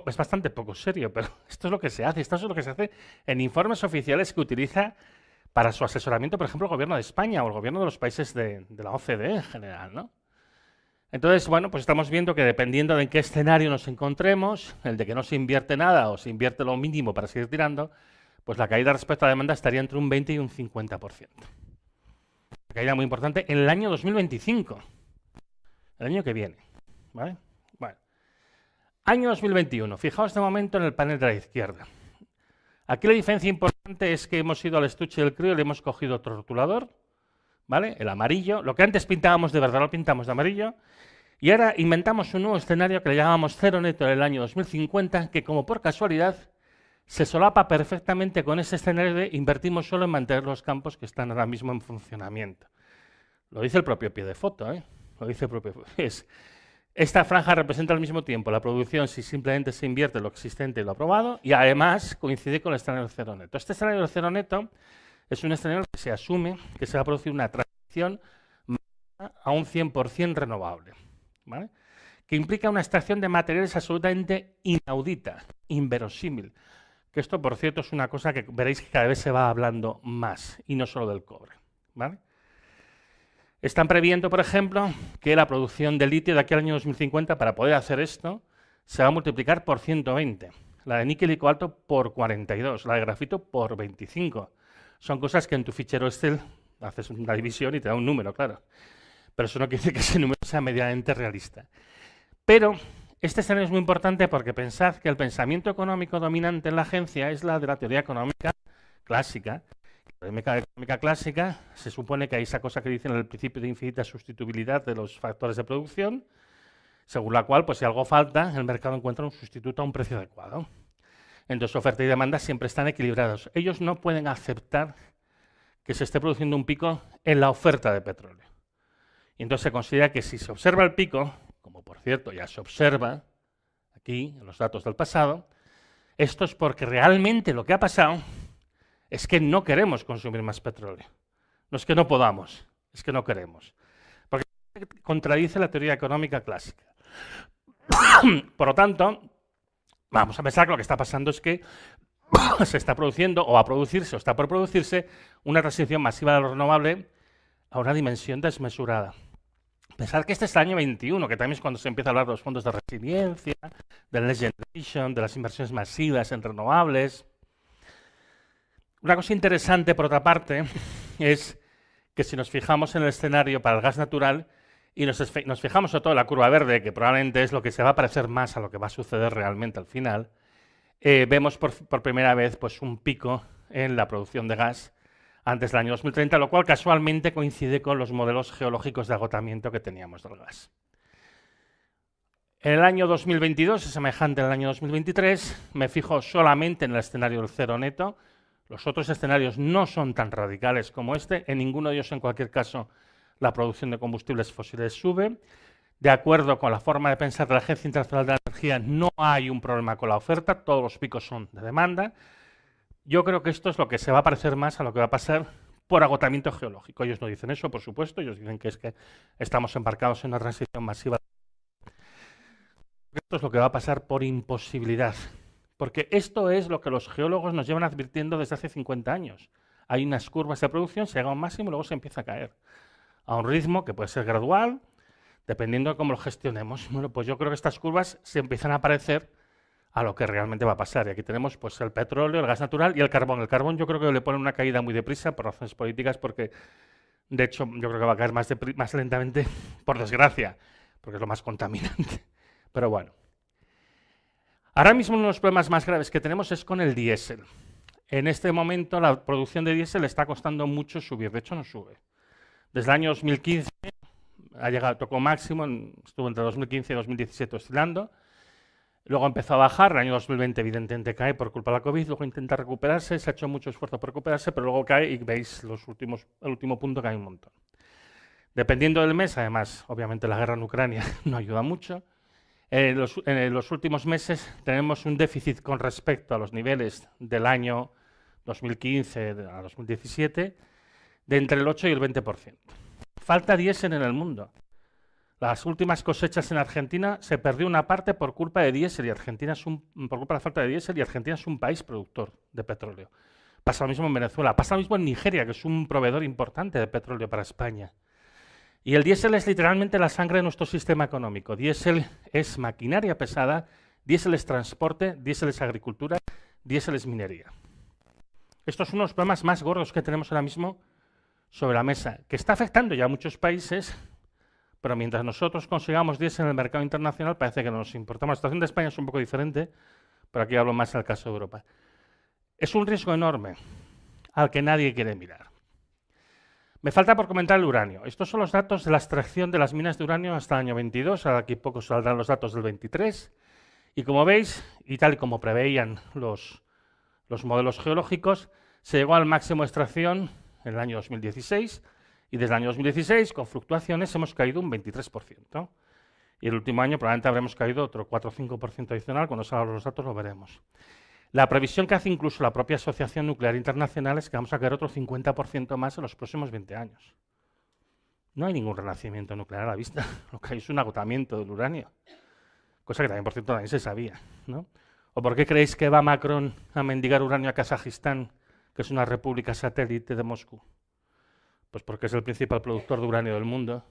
es bastante poco serio, pero esto es lo que se hace. Esto es lo que se hace en informes oficiales que utiliza para su asesoramiento, por ejemplo, el gobierno de España o el gobierno de los países de la OCDE en general, ¿no? Entonces, bueno, pues estamos viendo que dependiendo de en qué escenario nos encontremos, el de que no se invierte nada o se invierte lo mínimo para seguir tirando, pues la caída respecto a la demanda estaría entre un 20 y un 50%. Una caída muy importante en el año 2025, el año que viene, ¿vale? Bueno. Año 2021, fijaos de momento en el panel de la izquierda. Aquí la diferencia importante es que hemos ido al estuche del crío y le hemos cogido otro rotulador, ¿vale? El amarillo. Lo que antes pintábamos de verdad lo pintamos de amarillo. Y ahora inventamos un nuevo escenario que le llamamos cero neto en el año 2050, que como por casualidad se solapa perfectamente con ese escenario de invertimos solo en mantener los campos que están ahora mismo en funcionamiento. Lo dice el propio pie de foto, ¿eh? Lo dice el propio... Esta franja representa al mismo tiempo la producción si simplemente se invierte lo existente y lo aprobado, y además coincide con el escenario del cero neto. Este escenario del cero neto es un escenario que se asume que se va a producir una transición a un 100% renovable, ¿vale? Que implica una extracción de materiales absolutamente inaudita, inverosímil. Que esto, por cierto, es una cosa que veréis que cada vez se va hablando más, y no solo del cobre, ¿vale? Están previendo, por ejemplo, que la producción de litio de aquí al año 2050, para poder hacer esto, se va a multiplicar por 120. La de níquel y cobalto por 42, la de grafito por 25. Son cosas que en tu fichero Excel haces una división y te da un número, claro. Pero eso no quiere decir que ese número sea medianamente realista. Pero este escenario es muy importante porque pensad que el pensamiento económico dominante en la agencia es la de la teoría económica clásica. La económica clásica se supone que hay esa cosa que dicen el principio de infinita sustituibilidad de los factores de producción, según la cual, pues si algo falta, el mercado encuentra un sustituto a un precio adecuado. Entonces, oferta y demanda siempre están equilibrados. Ellos no pueden aceptar que se esté produciendo un pico en la oferta de petróleo. Y entonces se considera que si se observa el pico, como por cierto ya se observa aquí en los datos del pasado, esto es porque realmente lo que ha pasado es que no queremos consumir más petróleo. No es que no podamos, es que no queremos. Porque contradice la teoría económica clásica. Por lo tanto, vamos a pensar que lo que está pasando es que se está produciendo, o va a producirse, o está por producirse, una transición masiva de lo renovable a una dimensión desmesurada. Pensar que este es el año 21, que también es cuando se empieza a hablar de los fondos de resiliencia, del Next Generation, de las inversiones masivas en renovables. Una cosa interesante, por otra parte, es que si nos fijamos en el escenario para el gas natural y nos fijamos sobre todo en la curva verde, que probablemente es lo que se va a parecer más a lo que va a suceder realmente al final, vemos por primera vez pues, un pico en la producción de gas antes del año 2030, lo cual casualmente coincide con los modelos geológicos de agotamiento que teníamos del gas. En el año 2022 es semejante al año 2023, me fijo solamente en el escenario del cero neto. Los otros escenarios no son tan radicales como este, en ninguno de ellos, en cualquier caso, la producción de combustibles fósiles sube. De acuerdo con la forma de pensar de la Agencia Internacional de la Energía, no hay un problema con la oferta, todos los picos son de demanda. Yo creo que esto es lo que se va a parecer más a lo que va a pasar por agotamiento geológico. Ellos no dicen eso, por supuesto, ellos dicen que es que estamos embarcados en una transición masiva. Esto es lo que va a pasar por imposibilidad, porque esto es lo que los geólogos nos llevan advirtiendo desde hace 50 años. Hay unas curvas de producción, se llega a un máximo y luego se empieza a caer, a un ritmo que puede ser gradual, dependiendo de cómo lo gestionemos. Bueno, pues yo creo que estas curvas se empiezan a parecer a lo que realmente va a pasar. Y aquí tenemos pues, el petróleo, el gas natural y el carbón. El carbón yo creo que le ponen una caída muy deprisa por razones políticas, porque de hecho yo creo que va a caer más lentamente, por desgracia, porque es lo más contaminante. Pero bueno. Ahora mismo uno de los problemas más graves que tenemos es con el diésel. En este momento la producción de diésel está costando mucho subir, de hecho no sube. Desde el año 2015 tocó máximo, estuvo entre 2015 y 2017 oscilando. Luego empezó a bajar, el año 2020 evidentemente cae por culpa de la COVID, luego intenta recuperarse, se ha hecho mucho esfuerzo por recuperarse, pero luego cae y veis el último punto cae un montón. Dependiendo del mes, además, obviamente la guerra en Ucrania no ayuda mucho. En los últimos meses tenemos un déficit con respecto a los niveles del año 2015 a 2017 de entre el 8 y el 20%. Falta diésel en el mundo. Las últimas cosechas en Argentina se perdió una parte por culpa de diésel y Argentina por culpa de la falta de diésel, y Argentina es un país productor de petróleo. Pasa lo mismo en Venezuela, pasa lo mismo en Nigeria, que es un proveedor importante de petróleo para España. Y el diésel es literalmente la sangre de nuestro sistema económico. Diésel es maquinaria pesada, diésel es transporte, diésel es agricultura, diésel es minería. Estos son unos problemas más gordos que tenemos ahora mismo sobre la mesa, que está afectando ya a muchos países. Pero mientras nosotros consigamos diésel en el mercado internacional, parece que no nos importa. La situación de España es un poco diferente, pero aquí hablo más del caso de Europa. Es un riesgo enorme al que nadie quiere mirar. Me falta por comentar el uranio. Estos son los datos de la extracción de las minas de uranio hasta el año 22. Ahora aquí poco saldrán los datos del 23. Y como veis, y tal y como preveían los modelos geológicos, se llegó al máximo de extracción en el año 2016. Y desde el año 2016, con fluctuaciones, hemos caído un 23%. Y el último año probablemente habremos caído otro 4 o 5% adicional. Cuando salgan los datos lo veremos. La previsión que hace incluso la propia Asociación Nuclear Internacional es que vamos a caer otro 50% más en los próximos 20 años. No hay ningún renacimiento nuclear a la vista. Lo que hay es un agotamiento del uranio. Cosa que también, por cierto, nadie se sabía, ¿no? ¿O por qué creéis que va Macron a mendigar uranio a Kazajistán, que es una república satélite de Moscú? Pues porque es el principal productor de uranio del mundo,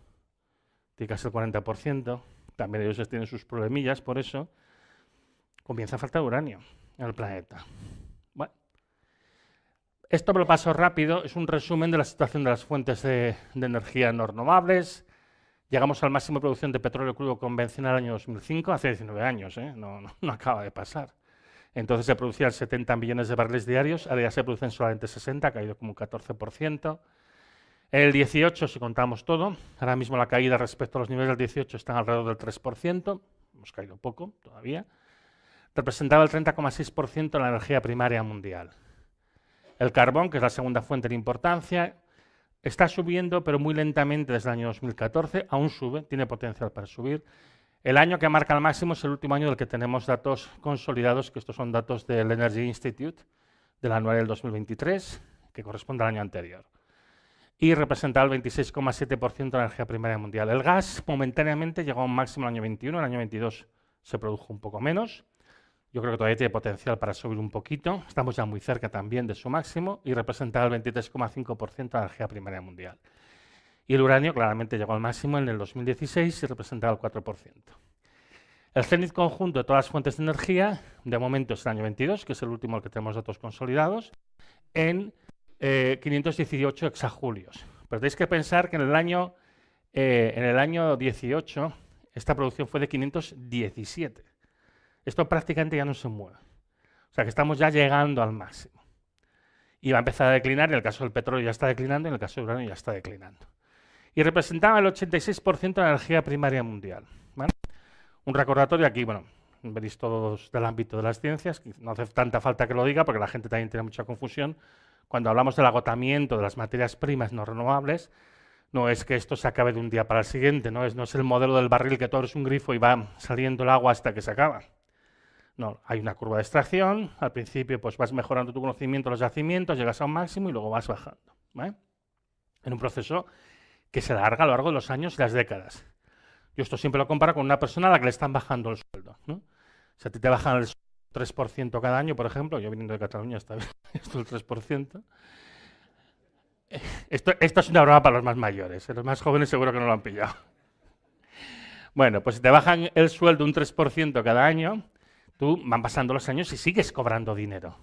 tiene casi el 40%, también ellos tienen sus problemillas, por eso comienza a faltar uranio en el planeta. Bueno, esto me lo paso rápido, es un resumen de la situación de las fuentes de energía no renovables. Llegamos al máximo de producción de petróleo crudo convencional en el año 2005, hace 19 años, no acaba de pasar. Entonces se producían 70 millones de barriles diarios, ahora ya se producen solamente 60, ha caído como un 14%. En el 18, si contamos todo, ahora mismo la caída respecto a los niveles del 18 está alrededor del 3%, hemos caído poco todavía, representaba el 30,6% de la energía primaria mundial. El carbón, que es la segunda fuente de importancia, está subiendo, pero muy lentamente desde el año 2014, aún sube, tiene potencial para subir. El año que marca el máximo es el último año del que tenemos datos consolidados, que estos son datos del Energy Institute, del anual del 2023, que corresponde al año anterior. y representaba el 26,7% de la energía primaria mundial. El gas momentáneamente llegó a un máximo en el año 21, en el año 22 se produjo un poco menos. Yo creo que todavía tiene potencial para subir un poquito. Estamos ya muy cerca también de su máximo y representaba el 23,5% de la energía primaria mundial. Y el uranio claramente llegó al máximo en el 2016 y representaba el 4%. El cénit conjunto de todas las fuentes de energía, de momento es el año 22, que es el último al que tenemos datos consolidados, en 518 exajulios. Pero tenéis que pensar que en el año 18 esta producción fue de 517. Esto prácticamente ya no se mueve. O sea que estamos ya llegando al máximo. Y va a empezar a declinar, en el caso del petróleo ya está declinando, y en el caso del uranio ya está declinando. Y representaba el 86% de la energía primaria mundial, ¿vale? Un recordatorio aquí, bueno, veréis todos del ámbito de las ciencias, no hace tanta falta que lo diga porque la gente también tiene mucha confusión. Cuando hablamos del agotamiento de las materias primas no renovables, no es que esto se acabe de un día para el siguiente, no es el modelo del barril que tú abres un grifo y va saliendo el agua hasta que se acaba. No, hay una curva de extracción, al principio pues vas mejorando tu conocimiento de los yacimientos, llegas a un máximo y luego vas bajando, ¿vale? En un proceso que se alarga a lo largo de los años y las décadas. Yo esto siempre lo comparo con una persona a la que le están bajando el sueldo, ¿no? Si a ti te bajan el 3% cada año, por ejemplo, yo viniendo de Cataluña está bien, esto el 3%. Esto es una broma para los más mayores, los más jóvenes seguro que no lo han pillado. Bueno, pues si te bajan el sueldo un 3% cada año, tú van pasando los años y sigues cobrando dinero.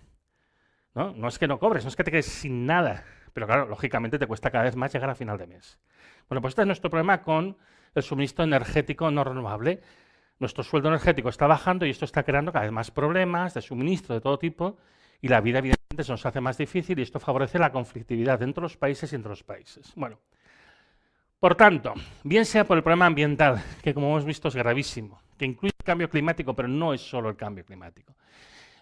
No es que no cobres, no es que te quedes sin nada, pero claro, lógicamente te cuesta cada vez más llegar a final de mes. Bueno, pues este es nuestro problema con el suministro energético no renovable. Nuestro sueldo energético está bajando y esto está creando cada vez más problemas de suministro de todo tipo y la vida evidentemente se nos hace más difícil y esto favorece la conflictividad entre los países y entre los países. Bueno, por tanto, bien sea por el problema ambiental, que como hemos visto es gravísimo, que incluye el cambio climático, pero no es solo el cambio climático,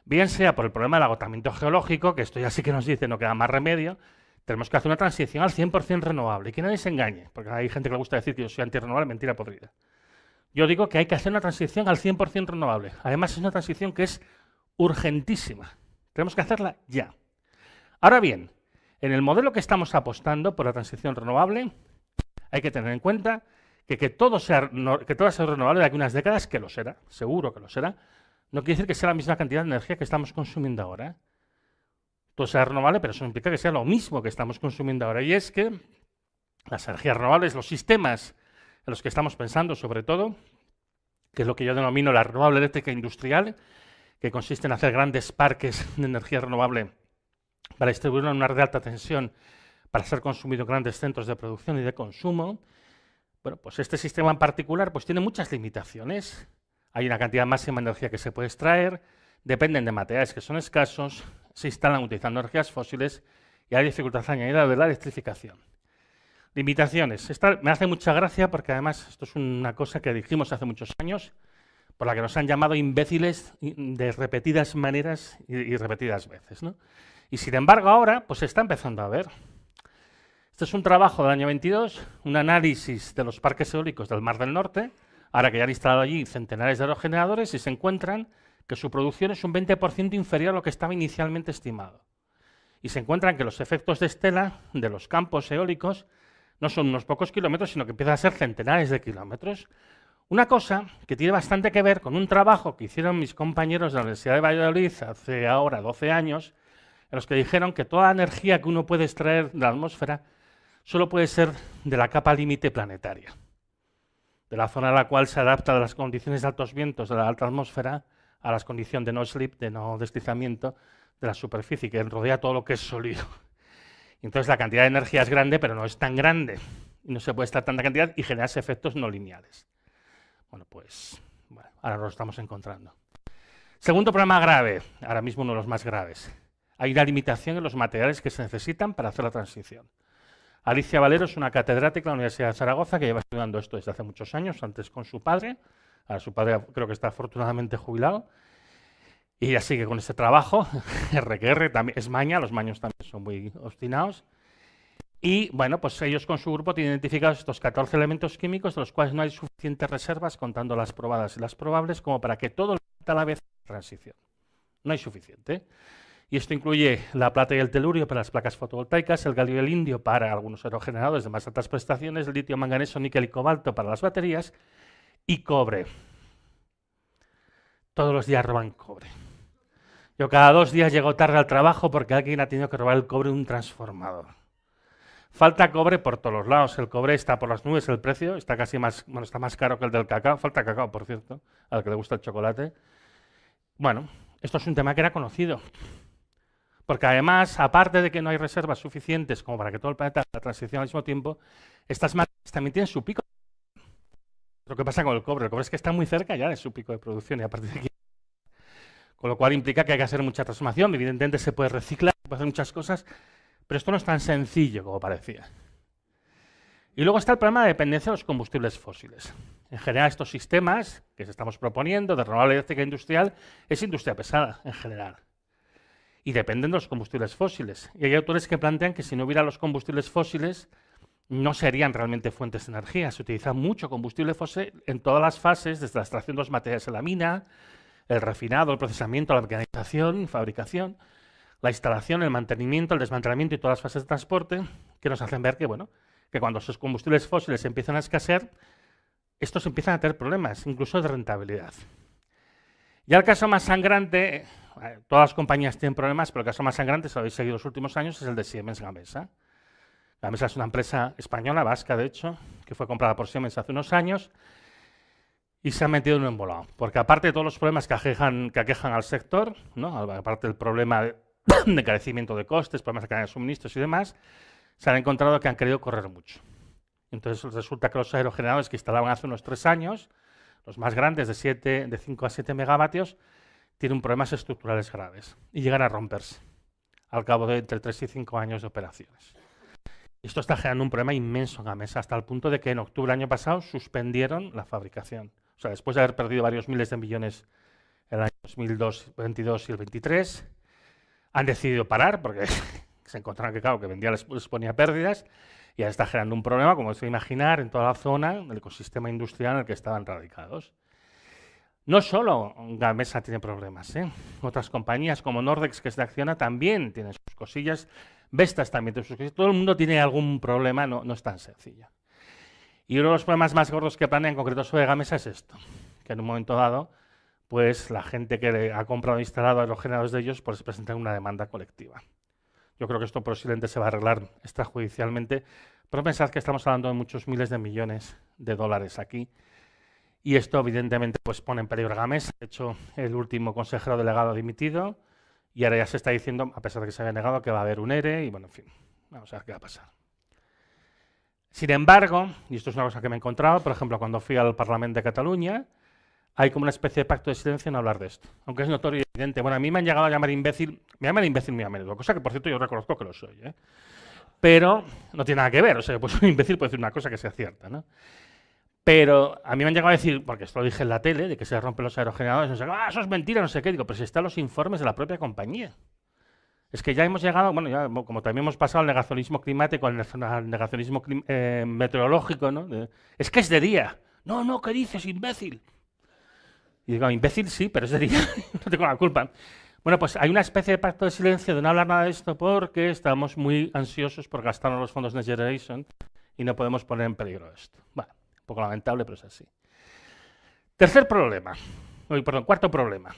bien sea por el problema del agotamiento geológico, que esto ya sí que nos dice no queda más remedio, tenemos que hacer una transición al 100% renovable y que nadie se engañe, porque hay gente que le gusta decir que yo soy antirrenovable, mentira podrida. Yo digo que hay que hacer una transición al 100% renovable. Además, es una transición que es urgentísima. Tenemos que hacerla ya. Ahora bien, en el modelo que estamos apostando por la transición renovable, hay que tener en cuenta que todo sea renovable de aquí a unas décadas, que lo será, seguro que lo será, no quiere decir que sea la misma cantidad de energía que estamos consumiendo ahora, ¿eh? Todo sea renovable, pero eso implica que sea lo mismo que estamos consumiendo ahora. Y es que las energías renovables, los sistemas en los que estamos pensando, sobre todo, que es lo que yo denomino la renovable eléctrica industrial, que consiste en hacer grandes parques de energía renovable para distribuirlo en una red de alta tensión para ser consumido en grandes centros de producción y de consumo. Bueno, pues este sistema en particular pues tiene muchas limitaciones. Hay una cantidad máxima de energía que se puede extraer, dependen de materiales que son escasos, se instalan utilizando energías fósiles y hay dificultad añadida de la electrificación. Limitaciones. Esta me hace mucha gracia porque además esto es una cosa que dijimos hace muchos años, por la que nos han llamado imbéciles de repetidas maneras y repetidas veces, ¿no? Y sin embargo ahora pues se está empezando a ver. Este es un trabajo del año 22, un análisis de los parques eólicos del Mar del Norte, ahora que ya han instalado allí centenares de aerogeneradores y se encuentran que su producción es un 20% inferior a lo que estaba inicialmente estimado. Y se encuentran que los efectos de estela de los campos eólicos no son unos pocos kilómetros, sino que empiezan a ser centenares de kilómetros. Una cosa que tiene bastante que ver con un trabajo que hicieron mis compañeros de la Universidad de Valladolid hace ahora 12 años, en los que dijeron que toda la energía que uno puede extraer de la atmósfera solo puede ser de la capa límite planetaria, de la zona a la cual se adapta a las condiciones de altos vientos de la alta atmósfera a las condiciones de no slip, de no deslizamiento de la superficie, que rodea todo lo que es sólido. Entonces la cantidad de energía es grande, pero no es tan grande. Y no se puede extraer tanta cantidad y generarse efectos no lineales. Bueno, pues ahora lo estamos encontrando. Segundo problema grave, ahora mismo uno de los más graves. Hay una limitación en los materiales que se necesitan para hacer la transición. Alicia Valero es una catedrática de la Universidad de Zaragoza que lleva estudiando esto desde hace muchos años, antes con su padre. Ahora su padre creo que está afortunadamente jubilado. Y ella sigue con este trabajo. RQR también es maña, los maños también son muy obstinados. Y bueno, pues ellos con su grupo tienen identificados estos 14 elementos químicos de los cuales no hay suficientes reservas, contando las probadas y las probables, como para que todo a la vez transición. No hay suficiente. Y esto incluye la plata y el telurio para las placas fotovoltaicas, el galio y el indio para algunos aerogeneradores de más altas prestaciones, el litio, manganeso, níquel y cobalto para las baterías, y cobre. Todos los días roban cobre. Yo cada 2 días llego tarde al trabajo porque alguien ha tenido que robar el cobre de un transformador. Falta cobre por todos los lados. El cobre está por las nubes, el precio está casi más, bueno, está más caro que el del cacao. Falta cacao, por cierto, al que le gusta el chocolate. Bueno, esto es un tema que era conocido. Porque además, aparte de que no hay reservas suficientes como para que todo el planeta haga la transición al mismo tiempo, estas máquinas también tienen su pico. Lo que pasa con el cobre es que está muy cerca ya de su pico de producción y a partir de aquí. Con lo cual implica que hay que hacer mucha transformación. Evidentemente se puede reciclar, se puede hacer muchas cosas, pero esto no es tan sencillo como parecía. Y luego está el problema de dependencia de los combustibles fósiles. En general, estos sistemas que estamos proponiendo de renovable eléctrica industrial es industria pesada en general. Y dependen de los combustibles fósiles. Y hay autores que plantean que si no hubiera los combustibles fósiles, no serían realmente fuentes de energía. Se utiliza mucho combustible fósil en todas las fases, desde la extracción de los materiales en la mina, el refinado, el procesamiento, la mecanización, fabricación, la instalación, el mantenimiento, el desmantelamiento y todas las fases de transporte, que nos hacen ver que, bueno, que cuando esos combustibles fósiles empiezan a escasear, estos empiezan a tener problemas, incluso de rentabilidad. Ya el caso más sangrante, todas las compañías tienen problemas, pero el caso más sangrante, si lo habéis seguido los últimos años, es el de Siemens Gamesa. Gamesa es una empresa española, vasca de hecho, que fue comprada por Siemens hace unos años y se ha metido en un embolado. Porque aparte de todos los problemas que aquejan al sector, ¿no? Aparte del problema de encarecimiento de costes, problemas de cadena de suministros y demás, se han encontrado que han querido correr mucho. Entonces resulta que los aerogeneradores que instalaban hace unos 3 años, los más grandes de 5 a 7 megavatios, tienen problemas estructurales graves y llegan a romperse al cabo de entre 3 y 5 años de operaciones. Esto está generando un problema inmenso en Gamesa, hasta el punto de que en octubre del año pasado suspendieron la fabricación. O sea, después de haber perdido varios miles de millones en el año 2022 y el 23, han decidido parar porque se encontraron que, claro, que vendía les ponía pérdidas y ya está generando un problema, como se puede imaginar, en toda la zona, en el ecosistema industrial en el que estaban radicados. No solo Gamesa tiene problemas, ¿eh? Otras compañías como Nordex, que es de Acciona, también tienen sus cosillas. Vestas también tiene sus cosillas. Todo el mundo tiene algún problema, no es tan sencillo. Y uno de los problemas más gordos que planea en concreto sobre Gamesa es esto, que en un momento dado, pues la gente que ha comprado e instalado aerogeneradores de ellos, pues presenta una demanda colectiva. Yo creo que esto posiblemente se va a arreglar extrajudicialmente, pero pensad que estamos hablando de muchos miles de millones de dólares aquí. Y esto, evidentemente, pues pone en peligro a Gamesa. De hecho, el último consejero delegado ha dimitido y ahora ya se está diciendo, a pesar de que se había negado, que va a haber un ERE y, bueno, en fin, vamos a ver qué va a pasar. Sin embargo, y esto es una cosa que me he encontrado, por ejemplo, cuando fui al Parlamento de Cataluña, hay como una especie de pacto de silencio en hablar de esto. Aunque es notorio y evidente. Bueno, a mí me han llegado a llamar imbécil, me llaman imbécil muy a menudo, cosa que, por cierto, yo reconozco que lo soy, ¿eh? Pero no tiene nada que ver, o sea, pues un imbécil puede decir una cosa que sea cierta, ¿no? Pero a mí me han llegado a decir, porque esto lo dije en la tele, de que se rompen los aerogeneradores, no sé, eso es mentira, no sé qué. Digo, pero si están los informes de la propia compañía. Es que ya hemos llegado, bueno, ya, como también hemos pasado al negacionismo climático, al negacionismo meteorológico, ¿no? Es que es de día. No, ¿qué dices, imbécil? Y digo, imbécil sí, pero es de día, no tengo la culpa. Bueno, pues hay una especie de pacto de silencio de no hablar nada de esto porque estamos muy ansiosos por gastarnos los fondos Next Generation y no podemos poner en peligro esto. Bueno, un poco lamentable, pero es así. Cuarto problema.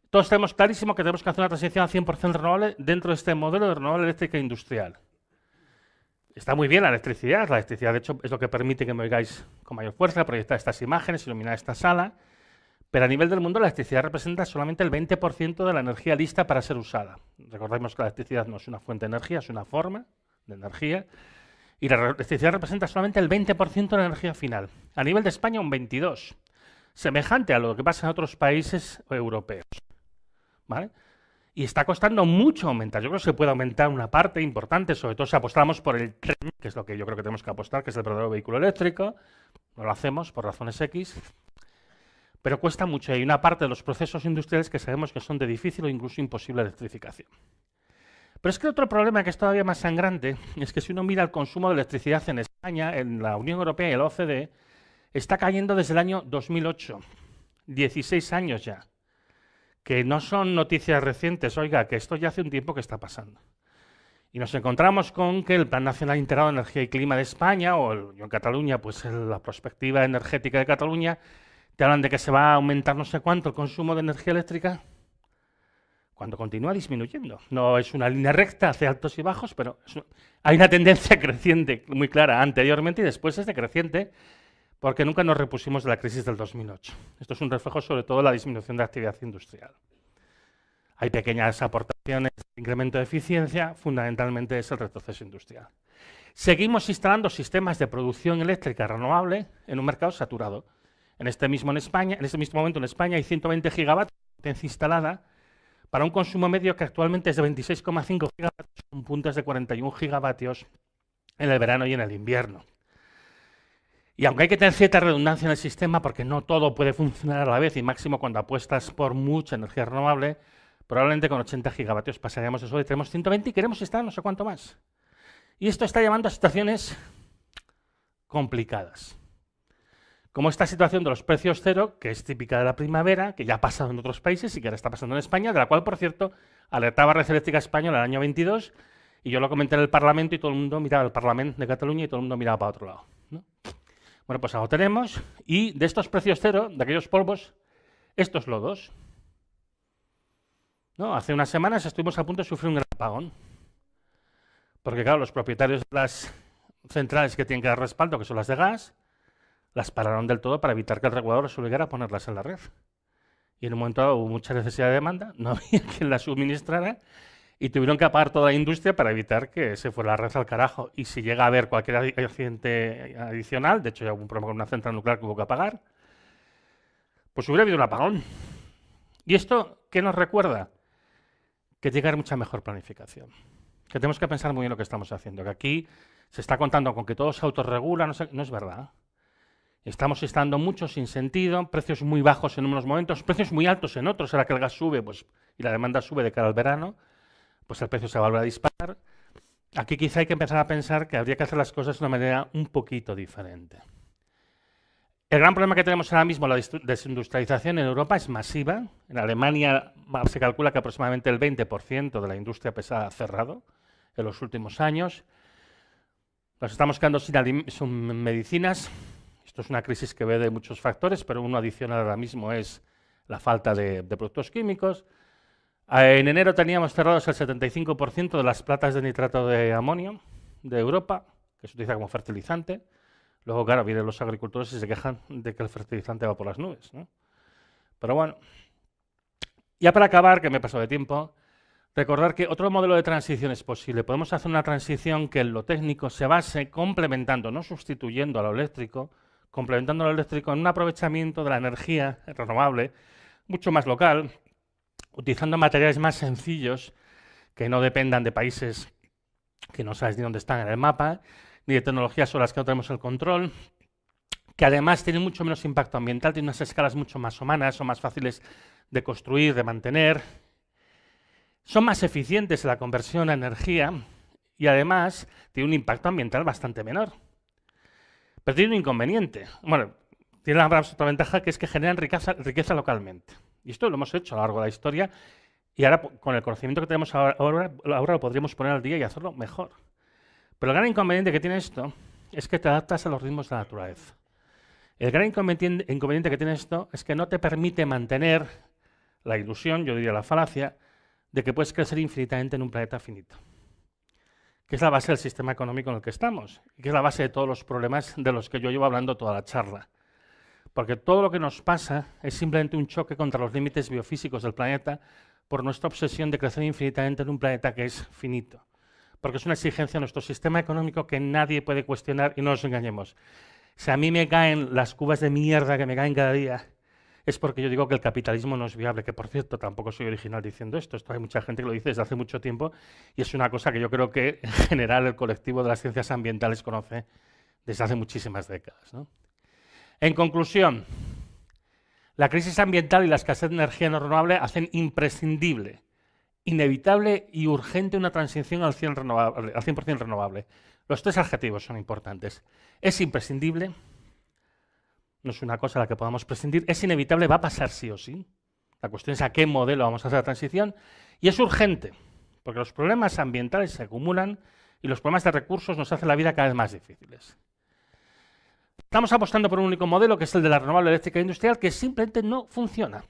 Todos tenemos clarísimo que tenemos que hacer una transición a 100% renovable dentro de este modelo de renovable eléctrica industrial. Está muy bien la electricidad, de hecho es lo que permite que me oigáis con mayor fuerza, proyectar estas imágenes, iluminar esta sala, pero a nivel del mundo la electricidad representa solamente el 20% de la energía lista para ser usada. Recordemos que la electricidad no es una fuente de energía, es una forma de energía, y la electricidad representa solamente el 20% de la energía final. A nivel de España un 22%, semejante a lo que pasa en otros países europeos, ¿vale? Y está costando mucho aumentar. Yo creo que se puede aumentar una parte importante, sobre todo si apostamos por el tren, que es lo que yo creo que tenemos que apostar, que es el verdadero vehículo eléctrico. No lo hacemos por razones X, pero cuesta mucho. Hay una parte de los procesos industriales que sabemos que son de difícil o incluso imposible electrificación. Pero es que otro problema que es todavía más sangrante es que si uno mira el consumo de electricidad en España, en la Unión Europea y el OCDE, está cayendo desde el año 2008, 16 años ya. que no son noticias recientes, oiga, que esto ya hace un tiempo que está pasando. Y nos encontramos con que el Plan Nacional Integrado de Energía y Clima de España, o en Cataluña, pues la perspectiva energética de Cataluña, te hablan de que se va a aumentar no sé cuánto el consumo de energía eléctrica, cuando continúa disminuyendo. No es una línea recta, hace altos y bajos, pero hay una tendencia creciente muy clara anteriormente y después es decreciente, porque nunca nos repusimos de la crisis del 2008. Esto es un reflejo sobre todo de la disminución de la actividad industrial. Hay pequeñas aportaciones de incremento de eficiencia, fundamentalmente es el retroceso industrial. Seguimos instalando sistemas de producción eléctrica renovable en un mercado saturado. En este mismo momento en España hay 120 gigavatios de potencia instalada para un consumo medio que actualmente es de 26,5 gigavatios, con puntas de 41 gigavatios en el verano y en el invierno. Y aunque hay que tener cierta redundancia en el sistema, porque no todo puede funcionar a la vez, y máximo cuando apuestas por mucha energía renovable, probablemente con 80 gigavatios pasaríamos eso y tenemos 120 y queremos estar no sé cuánto más. Y esto está llevando a situaciones complicadas. Como esta situación de los precios cero, que es típica de la primavera, que ya ha pasado en otros países y que ahora está pasando en España, de la cual, por cierto, alertaba Red Eléctrica Española en el año 22, y yo lo comenté en el Parlamento y todo el mundo miraba al Parlamento de Cataluña y todo el mundo miraba para otro lado, ¿no? Bueno, pues algo tenemos, y de estos precios cero, de aquellos polvos, estos lodos. ¿No? Hace unas semanas estuvimos a punto de sufrir un gran apagón, porque claro, los propietarios de las centrales que tienen que dar respaldo, que son las de gas, las pararon del todo para evitar que el regulador les obligara a ponerlas en la red. Y en un momento dado hubo mucha necesidad de demanda, no había quien las suministrara y tuvieron que apagar toda la industria para evitar que se fuera la red al carajo. Y si llega a haber cualquier accidente adicional, de hecho ya hubo un problema con una central nuclear que hubo que apagar, pues hubiera habido un apagón. ¿Y esto qué nos recuerda? Que tiene que haber mucha mejor planificación. Que tenemos que pensar muy bien lo que estamos haciendo. Que aquí se está contando con que todo se autorregula, no es verdad. Estamos instalando mucho sin sentido, precios muy bajos en unos momentos, precios muy altos en otros, ahora que el gas sube pues, y la demanda sube de cara al verano, pues el precio se va a volver a disparar. Aquí quizá hay que empezar a pensar que habría que hacer las cosas de una manera un poquito diferente. El gran problema que tenemos ahora mismo, la desindustrialización en Europa es masiva. En Alemania se calcula que aproximadamente el 20% de la industria pesada ha cerrado en los últimos años. Nos estamos quedando sin medicinas. Esto es una crisis que ve de muchos factores, pero uno adicional ahora mismo es la falta de productos químicos. En enero teníamos cerrados el 75% de las plantas de nitrato de amonio de Europa, que se utiliza como fertilizante. Luego, claro, vienen los agricultores y se quejan de que el fertilizante va por las nubes, ¿no? Pero bueno, ya para acabar, que me he pasado de tiempo, recordar que otro modelo de transición es posible. Podemos hacer una transición que en lo técnico se base complementando, no sustituyendo a lo eléctrico, complementando lo eléctrico en un aprovechamiento de la energía renovable mucho más local, utilizando materiales más sencillos que no dependan de países que no sabes ni dónde están en el mapa, ni de tecnologías sobre las que no tenemos el control, que además tienen mucho menos impacto ambiental, tienen unas escalas mucho más humanas, son más fáciles de construir, de mantener, son más eficientes en la conversión a energía y además tienen un impacto ambiental bastante menor. Pero tiene un inconveniente. Bueno, tiene la otra ventaja que es que generan riqueza localmente. Y esto lo hemos hecho a lo largo de la historia y ahora con el conocimiento que tenemos ahora lo podríamos poner al día y hacerlo mejor. Pero el gran inconveniente que tiene esto es que te adaptas a los ritmos de la naturaleza. El gran inconveniente que tiene esto es que no te permite mantener la ilusión, yo diría la falacia, de que puedes crecer infinitamente en un planeta finito, que es la base del sistema económico en el que estamos y que es la base de todos los problemas de los que yo llevo hablando toda la charla. Porque todo lo que nos pasa es simplemente un choque contra los límites biofísicos del planeta por nuestra obsesión de crecer infinitamente en un planeta que es finito. Porque es una exigencia de nuestro sistema económico que nadie puede cuestionar y no nos engañemos. Si a mí me caen las cubas de mierda que me caen cada día, es porque yo digo que el capitalismo no es viable, que por cierto tampoco soy original diciendo esto, hay mucha gente que lo dice desde hace mucho tiempo y es una cosa que yo creo que en general el colectivo de las ciencias ambientales conoce desde hace muchísimas décadas, ¿no? En conclusión, la crisis ambiental y la escasez de energía no renovable hacen imprescindible, inevitable y urgente una transición al 100% renovable. Los tres adjetivos son importantes. Es imprescindible, no es una cosa a la que podamos prescindir, es inevitable, va a pasar sí o sí. La cuestión es a qué modelo vamos a hacer la transición. Y es urgente, porque los problemas ambientales se acumulan y los problemas de recursos nos hacen la vida cada vez más difíciles. Estamos apostando por un único modelo, que es el de la renovable eléctrica industrial, que simplemente no funciona.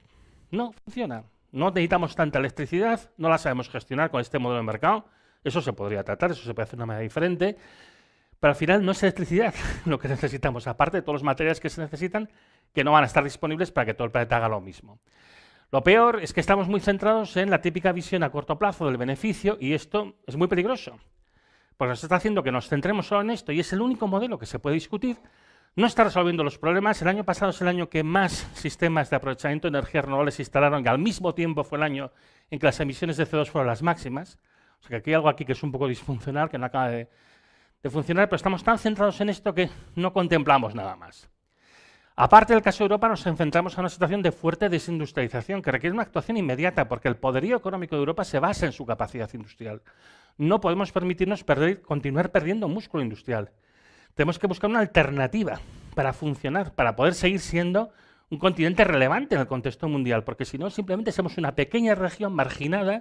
No funciona. No necesitamos tanta electricidad, no la sabemos gestionar con este modelo de mercado. Eso se podría tratar, eso se puede hacer de una manera diferente. Pero al final no es electricidad lo que necesitamos, aparte de todos los materiales que se necesitan, que no van a estar disponibles para que todo el planeta haga lo mismo. Lo peor es que estamos muy centrados en la típica visión a corto plazo del beneficio, y esto es muy peligroso, porque nos está haciendo que nos centremos solo en esto, y es el único modelo que se puede discutir. No está resolviendo los problemas. El año pasado es el año que más sistemas de aprovechamiento de energías renovables se instalaron, y al mismo tiempo fue el año en que las emisiones de CO2 fueron las máximas. O sea que aquí hay algo aquí que es un poco disfuncional, que no acaba de funcionar, pero estamos tan centrados en esto que no contemplamos nada más. Aparte del caso de Europa, nos enfrentamos a una situación de fuerte desindustrialización que requiere una actuación inmediata, porque el poderío económico de Europa se basa en su capacidad industrial. No podemos permitirnos continuar perdiendo músculo industrial. Tenemos que buscar una alternativa para funcionar, para poder seguir siendo un continente relevante en el contexto mundial, porque si no, simplemente somos una pequeña región marginada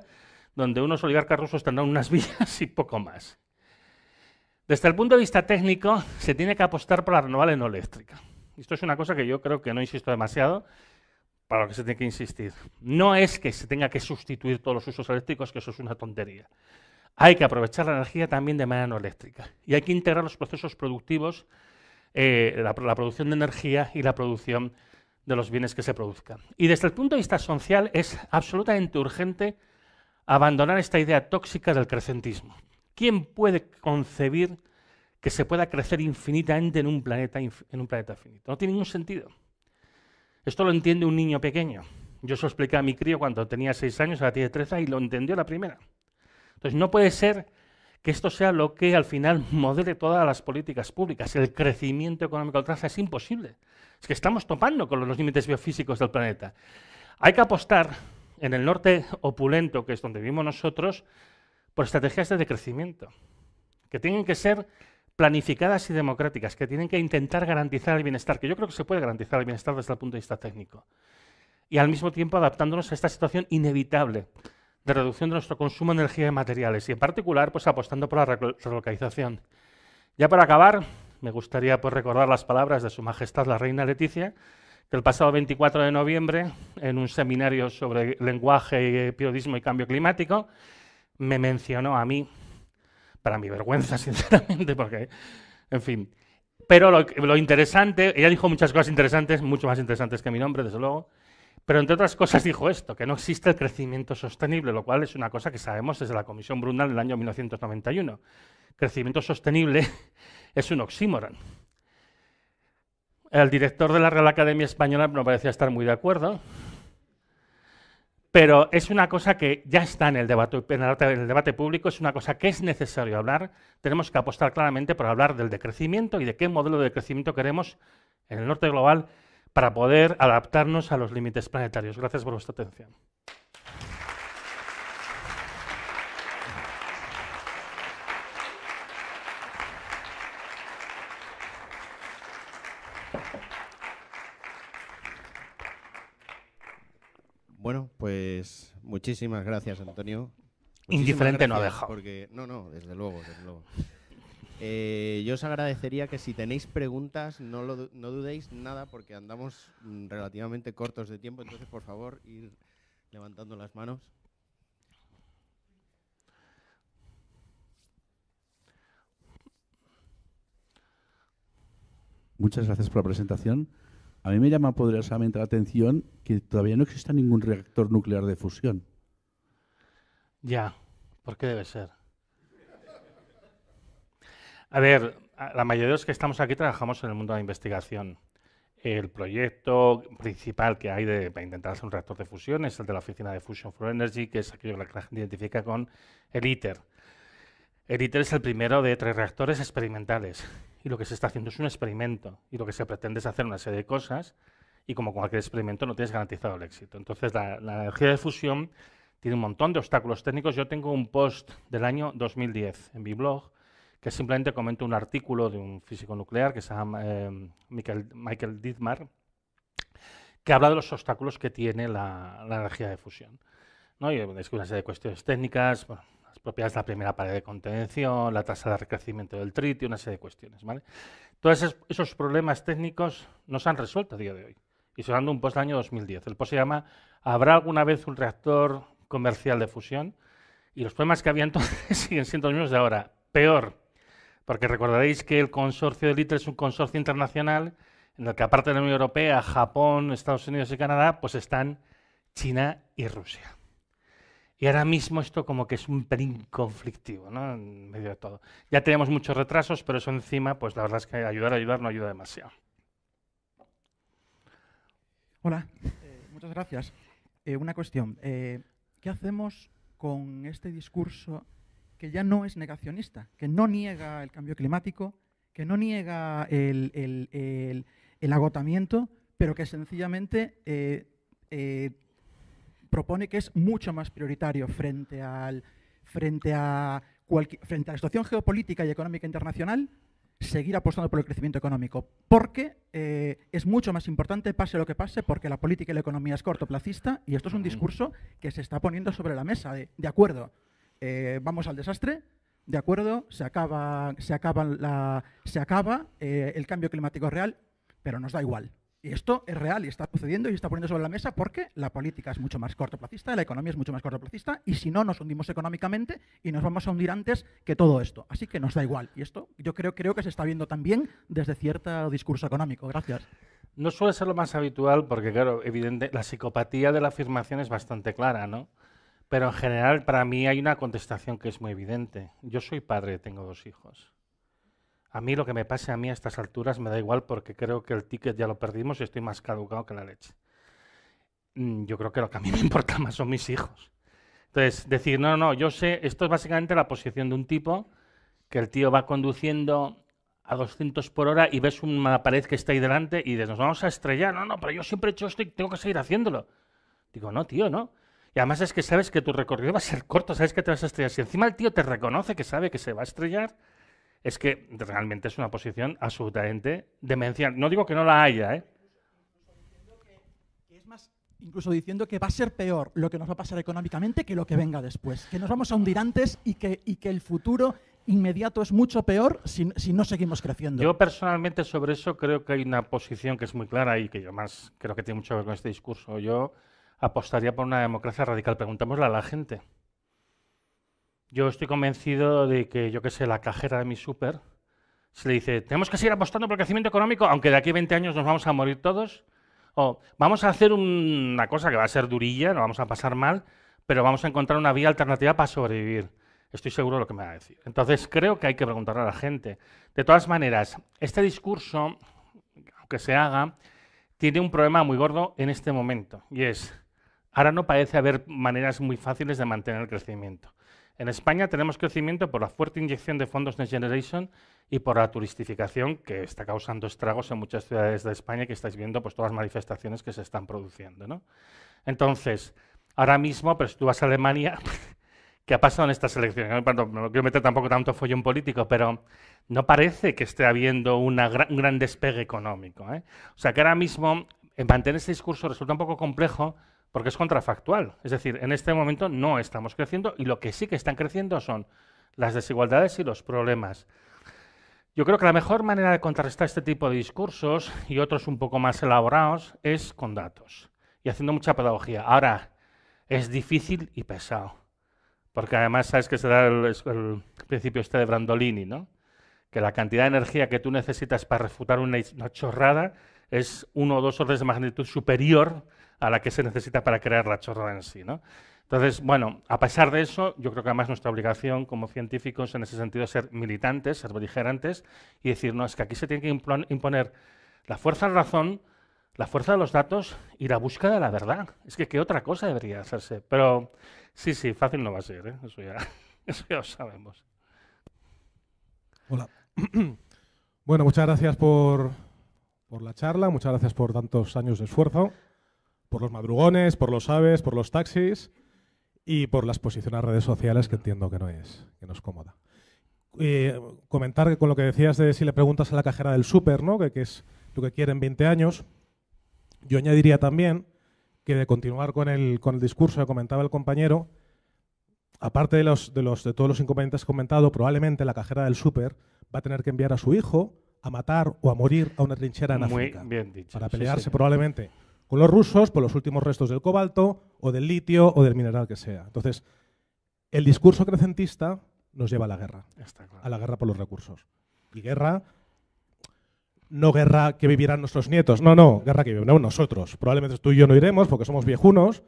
donde unos oligarcas rusos tendrán unas villas y poco más. Desde el punto de vista técnico, se tiene que apostar por la renovable no eléctrica. Esto es una cosa que yo creo que no insisto demasiado, para lo que se tiene que insistir. No es que se tenga que sustituir todos los usos eléctricos, que eso es una tontería. Hay que aprovechar la energía también de manera no eléctrica. Y hay que integrar los procesos productivos, la producción de energía y la producción de los bienes que se produzcan. Y desde el punto de vista social es absolutamente urgente abandonar esta idea tóxica del crecentismo. ¿Quién puede concebir que se pueda crecer infinitamente en un planeta finito? No tiene ningún sentido. Esto lo entiende un niño pequeño. Yo se lo expliqué a mi crío cuando tenía 6 años, ahora tiene 13, y lo entendió la primera. Entonces no puede ser que esto sea lo que al final modele todas las políticas públicas. El crecimiento económico al alza es imposible. Es que estamos topando con los límites biofísicos del planeta. Hay que apostar en el norte opulento, que es donde vivimos nosotros, por estrategias de decrecimiento, que tienen que ser planificadas y democráticas, que tienen que intentar garantizar el bienestar, que yo creo que se puede garantizar el bienestar desde el punto de vista técnico, y al mismo tiempo adaptándonos a esta situación inevitable de reducción de nuestro consumo de energía y materiales, y en particular pues apostando por la relocalización. Ya para acabar, me gustaría pues recordar las palabras de Su Majestad la Reina Leticia, que el pasado 24 de noviembre, en un seminario sobre lenguaje, periodismo y cambio climático, me mencionó a mí, para mi vergüenza, sinceramente, porque, en fin. Pero lo interesante, ella dijo muchas cosas interesantes, mucho más interesantes que mi nombre, desde luego, pero entre otras cosas dijo esto, que no existe el crecimiento sostenible, lo cual es una cosa que sabemos desde la Comisión Brundtland del año 1991. Crecimiento sostenible es un oxímoron. El director de la Real Academia Española no parecía estar muy de acuerdo, pero es una cosa que ya está en el debate público, es una cosa que es necesario hablar. Tenemos que apostar claramente por hablar del decrecimiento y de qué modelo de crecimiento queremos en el norte global para poder adaptarnos a los límites planetarios. Gracias por vuestra atención. Bueno, pues muchísimas gracias, Antonio. Indiferente no ha dejado. Porque, no, desde luego, desde luego. Yo os agradecería que si tenéis preguntas no dudéis nada, porque andamos relativamente cortos de tiempo, entonces por favor ir levantando las manos. Muchas gracias por la presentación. A mí me llama poderosamente la atención que todavía no exista ningún reactor nuclear de fusión. Ya, ¿por qué debe ser? A ver, la mayoría de los que estamos aquí trabajamos en el mundo de la investigación. El proyecto principal que hay para intentar hacer un reactor de fusión es el de la Oficina de Fusion for Energy, que es aquello que la gente identifica con el ITER. El ITER es el primero de 3 reactores experimentales. Y lo que se está haciendo es un experimento. Y lo que se pretende es hacer una serie de cosas. Y como cualquier experimento no tienes garantizado el éxito. Entonces la energía de fusión tiene un montón de obstáculos técnicos. Yo tengo un post del año 2010 en mi blog que simplemente comento un artículo de un físico nuclear que se llama Michael Dittmar, que habla de los obstáculos que tiene la energía de fusión, ¿no? Y es una serie de cuestiones técnicas, bueno, las propiedades de la primera pared de contención, la tasa de recrecimiento del tritio, una serie de cuestiones, ¿vale? Todos esos problemas técnicos no se han resuelto a día de hoy. Y estoy dando un post del año 2010. El post se llama ¿Habrá alguna vez un reactor comercial de fusión? Y los problemas que había entonces siguen siendo los mismos de ahora. Peor, porque recordaréis que el consorcio de ITER es un consorcio internacional en el que, aparte de la Unión Europea, Japón, Estados Unidos y Canadá, pues están China y Rusia. Y ahora mismo esto como que es un pelín conflictivo, ¿no? En medio de todo. Ya tenemos muchos retrasos, pero eso encima, pues la verdad es que ayudar no ayuda demasiado. Hola, muchas gracias. Una cuestión. ¿Qué hacemos con este discurso que ya no es negacionista, que no niega el cambio climático, que no niega el agotamiento, pero que sencillamente propone que es mucho más prioritario frente a la situación geopolítica y económica internacional seguir apostando por el crecimiento económico? Porque es mucho más importante, pase lo que pase, porque la política y la economía es cortoplacista, y esto es un discurso que se está poniendo sobre la mesa. De acuerdo, vamos al desastre, de acuerdo, se acaba el cambio climático real, pero nos da igual. Y esto es real y está sucediendo y está poniendo sobre la mesa porque la política es mucho más cortoplacista, la economía es mucho más cortoplacista, y si no, nos hundimos económicamente y nos vamos a hundir antes que todo esto. Así que nos da igual. Y esto yo creo que se está viendo también desde cierto discurso económico. Gracias. No suele ser lo más habitual porque, claro, evidente, la psicopatía de la afirmación es bastante clara, ¿no? Pero en general, para mí hay una contestación que es muy evidente. Yo soy padre, tengo 2 hijos. A mí lo que me pase a mí a estas alturas me da igual porque creo que el ticket ya lo perdimos y estoy más caducado que la leche. Yo creo que lo que a mí me importa más son mis hijos. Entonces, decir, no, yo sé, esto es básicamente la posición de un tipo que el tío va conduciendo a 200 por hora y ves una pared que está ahí delante y dices, nos vamos a estrellar. No, pero yo siempre he hecho esto y tengo que seguir haciéndolo. Digo, no, tío, no. Y además es que sabes que tu recorrido va a ser corto, sabes que te vas a estrellar. Si encima el tío te reconoce que sabe que se va a estrellar, es que realmente es una posición absolutamente demencial. No digo que no la haya, ¿eh? Incluso diciendo que va a ser peor lo que nos va a pasar económicamente que lo que venga después. Que nos vamos a hundir antes y que el futuro inmediato es mucho peor si no seguimos creciendo. Yo personalmente sobre eso creo que hay una posición que es muy clara y que yo más creo que tiene mucho que ver con este discurso. Yo apostaría por una democracia radical. Preguntémosle a la gente. Yo estoy convencido de que, yo qué sé, la cajera de mi súper se le dice, tenemos que seguir apostando por el crecimiento económico, aunque de aquí a 20 años nos vamos a morir todos. O vamos a hacer una cosa que va a ser durilla, no vamos a pasar mal, pero vamos a encontrar una vía alternativa para sobrevivir. Estoy seguro de lo que me va a decir. Entonces, creo que hay que preguntarle a la gente. De todas maneras, este discurso, aunque se haga, tiene un problema muy gordo en este momento. Y es, ahora no parece haber maneras muy fáciles de mantener el crecimiento. En España tenemos crecimiento por la fuerte inyección de fondos Next Generation y por la turistificación que está causando estragos en muchas ciudades de España, que estáis viendo pues, todas las manifestaciones que se están produciendo, ¿no? Entonces, ahora mismo, pues tú vas a Alemania, ¿qué ha pasado en estas elecciones? No quiero meter tampoco tanto follón político, pero no parece que esté habiendo un gran despegue económico, ¿eh? O sea, que ahora mismo mantener ese discurso resulta un poco complejo, porque es contrafactual. Es decir, en este momento no estamos creciendo y lo que sí que están creciendo son las desigualdades y los problemas. Yo creo que la mejor manera de contrarrestar este tipo de discursos y otros un poco más elaborados es con datos y haciendo mucha pedagogía. Ahora, es difícil y pesado, porque además sabes que se da el principio este de Brandolini, ¿no? Que la cantidad de energía que tú necesitas para refutar una chorrada es 1 o 2 órdenes de magnitud superior a la que se necesita para crear la chorrada en sí, ¿no? Entonces, bueno, a pesar de eso, yo creo que además nuestra obligación como científicos en ese sentido es ser militantes, ser beligerantes y decir, no, es que aquí se tiene que imponer la fuerza de la razón, la fuerza de los datos y la búsqueda de la verdad. Es que qué otra cosa debería hacerse. Pero sí, fácil no va a ser, ¿eh? Eso ya lo sabemos. Hola. Bueno, muchas gracias por la charla, muchas gracias por tantos años de esfuerzo, por los madrugones, por los aves, por los taxis y por la exposición a redes sociales, que entiendo que no es cómoda. Comentar que con lo que decías de si le preguntas a la cajera del súper, ¿no? que es lo que quiere en 20 años, Yo añadiría también que, de continuar con el discurso que comentaba el compañero, aparte de todos los inconvenientes que he comentado, probablemente la cajera del súper va a tener que enviar a su hijo a matar o a morir a una trinchera en África. Muy bien dicho. Para Sí, pelearse sí. probablemente con los rusos por los últimos restos del cobalto o del litio o del mineral que sea. Entonces, el discurso crecentista nos lleva a la guerra. Está claro. A la guerra por los recursos. Y guerra, no guerra que vivirán nuestros nietos, no, guerra que viviremos nosotros. Probablemente tú y yo no iremos porque somos viejunos,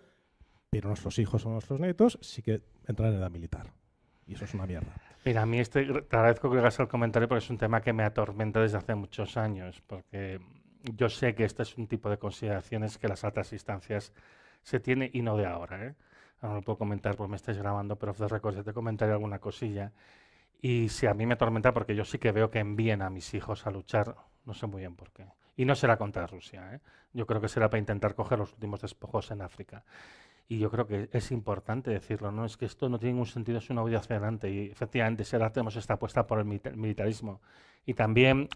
pero nuestros hijos o nuestros nietos sí que entrarán en edad militar. Y eso es una mierda. Mira, a mí te agradezco que hagas el comentario porque es un tema que me atormenta desde hace muchos años, porque yo sé que este es un tipo de consideraciones que las altas instancias se tiene y no de ahora, ¿eh? Ahora no lo puedo comentar porque me estáis grabando, pero off the record ya te comentaré alguna cosilla. Y sí, a mí me atormenta porque yo sí que veo que envíen a mis hijos a luchar, no sé muy bien por qué. Y no será contra Rusia, ¿eh? Yo creo que será para intentar coger los últimos despojos en África. Y yo creo que es importante decirlo, ¿no? Es que esto no tiene ningún sentido, es una huida hacia adelante. Y efectivamente, si ahora tenemos esta apuesta por el militarismo y también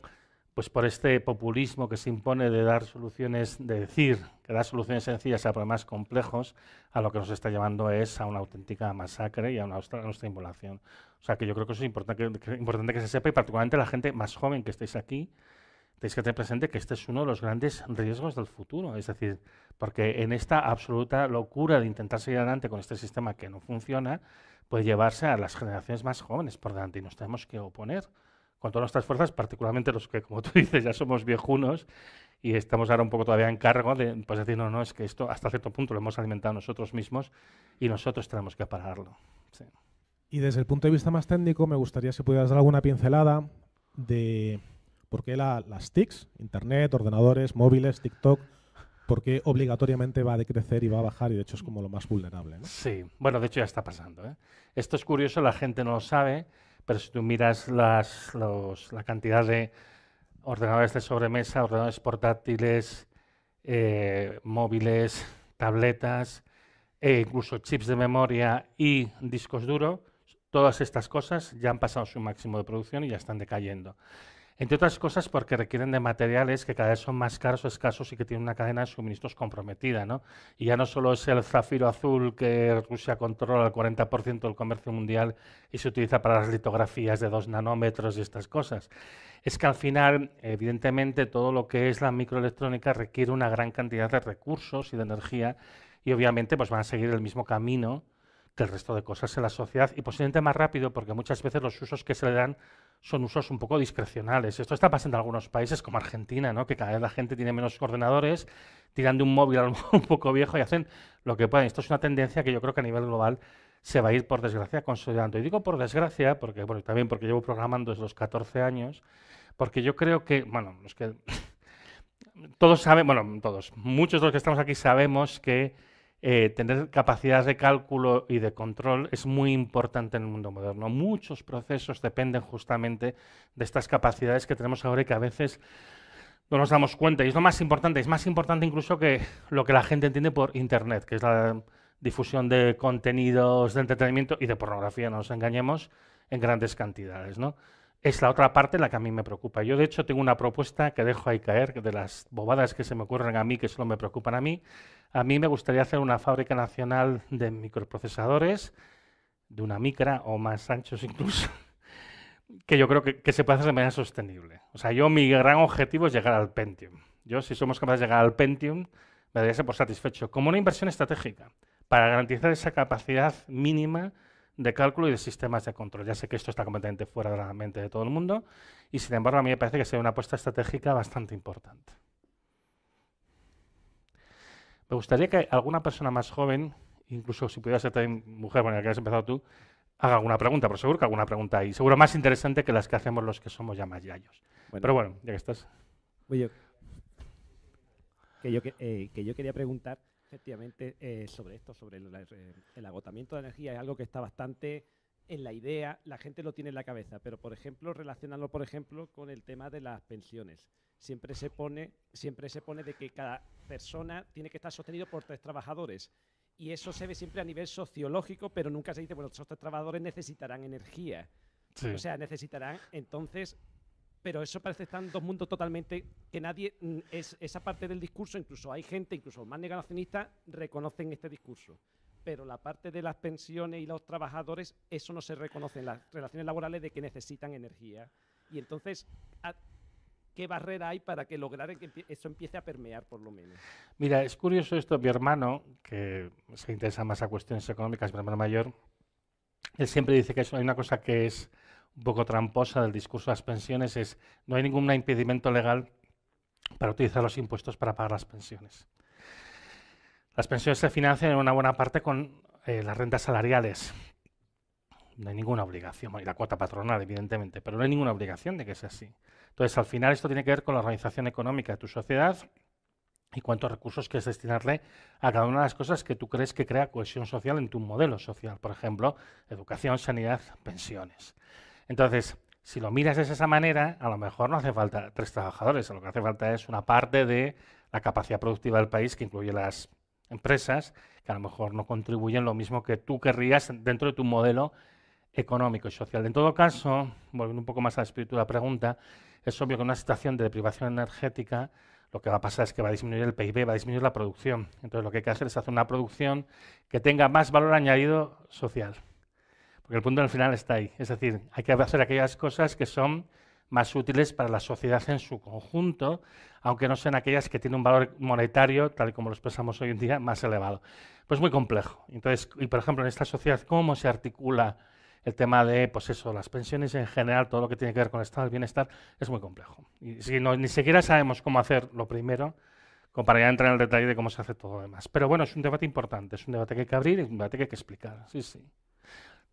pues por este populismo que se impone de dar soluciones, de decir que da soluciones sencillas a problemas complejos, a lo que nos está llevando es a una auténtica masacre y a nuestra inmolación. O sea que yo creo que eso es importante que se sepa, y particularmente la gente más joven que estéis aquí, tenéis que tener presente que este es uno de los grandes riesgos del futuro. Es decir, porque en esta absoluta locura de intentar seguir adelante con este sistema que no funciona, puede llevarse a las generaciones más jóvenes por delante y nos tenemos que oponer con todas nuestras fuerzas, particularmente los que, como tú dices, ya somos viejunos y estamos ahora un poco todavía en cargo de pues decir, no, es que esto hasta cierto punto lo hemos alimentado nosotros mismos y nosotros tenemos que pararlo. Sí. Y desde el punto de vista más técnico, me gustaría si pudieras dar alguna pincelada de por qué las TICs, Internet, ordenadores, móviles, TikTok, por qué obligatoriamente va a decrecer y va a bajar, y de hecho es como lo más vulnerable, ¿no? Sí, bueno, de hecho ya está pasando, ¿eh? Esto es curioso, la gente no lo sabe, pero si tú miras la cantidad de ordenadores de sobremesa, ordenadores portátiles, móviles, tabletas, incluso chips de memoria y discos duros, todas estas cosas ya han pasado su máximo de producción y ya están decayendo. Entre otras cosas porque requieren de materiales que cada vez son más caros o escasos y que tienen una cadena de suministros comprometida, ¿no? Y ya no solo es el zafiro azul que Rusia controla el 40% del comercio mundial y se utiliza para las litografías de 2 nanómetros y estas cosas. Es que al final, evidentemente, todo lo que es la microelectrónica requiere una gran cantidad de recursos y de energía y obviamente pues van a seguir el mismo camino que el resto de cosas en la sociedad y posiblemente más rápido porque muchas veces los usos que se le dan son usos un poco discrecionales. Esto está pasando en algunos países como Argentina, ¿no? Que cada vez la gente tiene menos ordenadores, tiran de un móvil un poco viejo y hacen lo que pueden. Esto es una tendencia que yo creo que a nivel global se va a ir, por desgracia, consolidando. Y digo por desgracia, porque bueno, también porque llevo programando desde los 14 años, porque yo creo que, bueno, es que todos saben, bueno, todos, muchos de los que estamos aquí sabemos que tener capacidad de cálculo y de control es muy importante en el mundo moderno. Muchos procesos dependen justamente de estas capacidades que tenemos ahora y que a veces no nos damos cuenta. Y es lo más importante, es más importante incluso que lo que la gente entiende por Internet, que es la difusión de contenidos de entretenimiento y de pornografía, no nos engañemos, en grandes cantidades, ¿no? Es la otra parte la que a mí me preocupa. Yo, de hecho, tengo una propuesta que dejo ahí caer, de las bobadas que se me ocurren a mí, que solo me preocupan a mí. A mí me gustaría hacer una fábrica nacional de microprocesadores, de una micra o más anchos incluso, que yo creo que se puede hacer de manera sostenible. O sea, mi gran objetivo es llegar al Pentium. Yo, si somos capaces de llegar al Pentium, me daría por satisfecho, como una inversión estratégica, para garantizar esa capacidad mínima de cálculo y de sistemas de control. Ya sé que esto está completamente fuera de la mente de todo el mundo y, sin embargo, a mí me parece que sería una apuesta estratégica bastante importante. Me gustaría que alguna persona más joven, incluso si pudiera ser también mujer, bueno, ya que has empezado tú, haga alguna pregunta, pero seguro que alguna pregunta hay. Seguro más interesante que las que hacemos los que somos ya más yayos. Bueno, pero bueno, ya que estás. Oye, que yo quería preguntar efectivamente sobre esto, sobre el agotamiento de energía. Es algo que está bastante en la idea, la gente lo tiene en la cabeza, pero por ejemplo, relacionarlo por ejemplo con el tema de las pensiones. Siempre se pone de que cada persona tiene que estar sostenido por 3 trabajadores. Y eso se ve siempre a nivel sociológico, pero nunca se dice, bueno, esos 3 trabajadores necesitarán energía. Sí. O sea, necesitarán, entonces, pero eso parece que están dos mundos totalmente que nadie esa parte del discurso, incluso hay gente, incluso más negacionistas, reconocen este discurso. Pero la parte de las pensiones y los trabajadores, eso no se reconoce en las relaciones laborales de que necesitan energía. Y entonces, ¿qué barrera hay para que lograr que eso empiece a permear, por lo menos? Mira, es curioso esto. Mi hermano, que se interesa más a cuestiones económicas, mi hermano mayor, él siempre dice que hay una cosa que es un poco tramposa del discurso de las pensiones, es no hay ningún impedimento legal para utilizar los impuestos para pagar las pensiones. Las pensiones se financian en una buena parte con las rentas salariales. No hay ninguna obligación, y la cuota patronal, evidentemente, pero no hay ninguna obligación de que sea así. Entonces, al final, esto tiene que ver con la organización económica de tu sociedad y cuántos recursos quieres destinarle a cada una de las cosas que tú crees que crea cohesión social en tu modelo social. Por ejemplo, educación, sanidad, pensiones. Entonces, si lo miras de esa manera, a lo mejor no hace falta 3 trabajadores, lo que hace falta es una parte de la capacidad productiva del país, que incluye las empresas, que a lo mejor no contribuyen lo mismo que tú querrías dentro de tu modelo económico y social. En todo caso, volviendo un poco más al espíritu de la pregunta, es obvio que en una situación de privación energética lo que va a pasar es que va a disminuir el PIB, va a disminuir la producción. Entonces lo que hay que hacer es hacer una producción que tenga más valor añadido social. Porque el punto del final está ahí. Es decir, hay que hacer aquellas cosas que son más útiles para la sociedad en su conjunto, aunque no sean aquellas que tienen un valor monetario, tal y como lo expresamos hoy en día, más elevado. Pues muy complejo. Entonces, y por ejemplo, en esta sociedad, ¿cómo se articula el tema de, pues eso, las pensiones en general, todo lo que tiene que ver con el estado del bienestar? Es muy complejo. Y si no, ni siquiera sabemos cómo hacer lo primero, como para ya entrar en el detalle de cómo se hace todo lo demás. Pero bueno, es un debate importante, es un debate que hay que abrir, es un debate que hay que explicar. Sí, sí.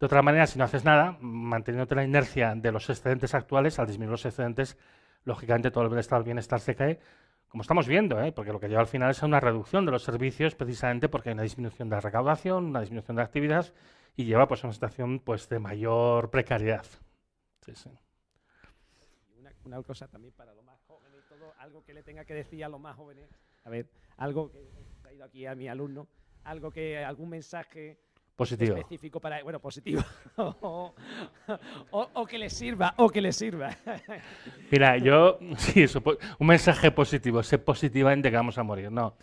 De otra manera, si no haces nada, manteniéndote la inercia de los excedentes actuales, al disminuir los excedentes, lógicamente todo el estado del bienestar se cae, como estamos viendo, porque lo que lleva al final es a una reducción de los servicios, precisamente porque hay una disminución de la recaudación, una disminución de la actividad, y lleva pues, a una situación pues, de mayor precariedad. Sí, sí. Una cosa también para los más jóvenes y todo, algo que le tenga que decir a los más jóvenes, a ver, algo que he traído aquí a mi alumno, algún mensaje positivo. Específico para, bueno, positivo. o que les sirva, Mira, yo, sí, eso, un mensaje positivo, sé positivamente que vamos a morir, no.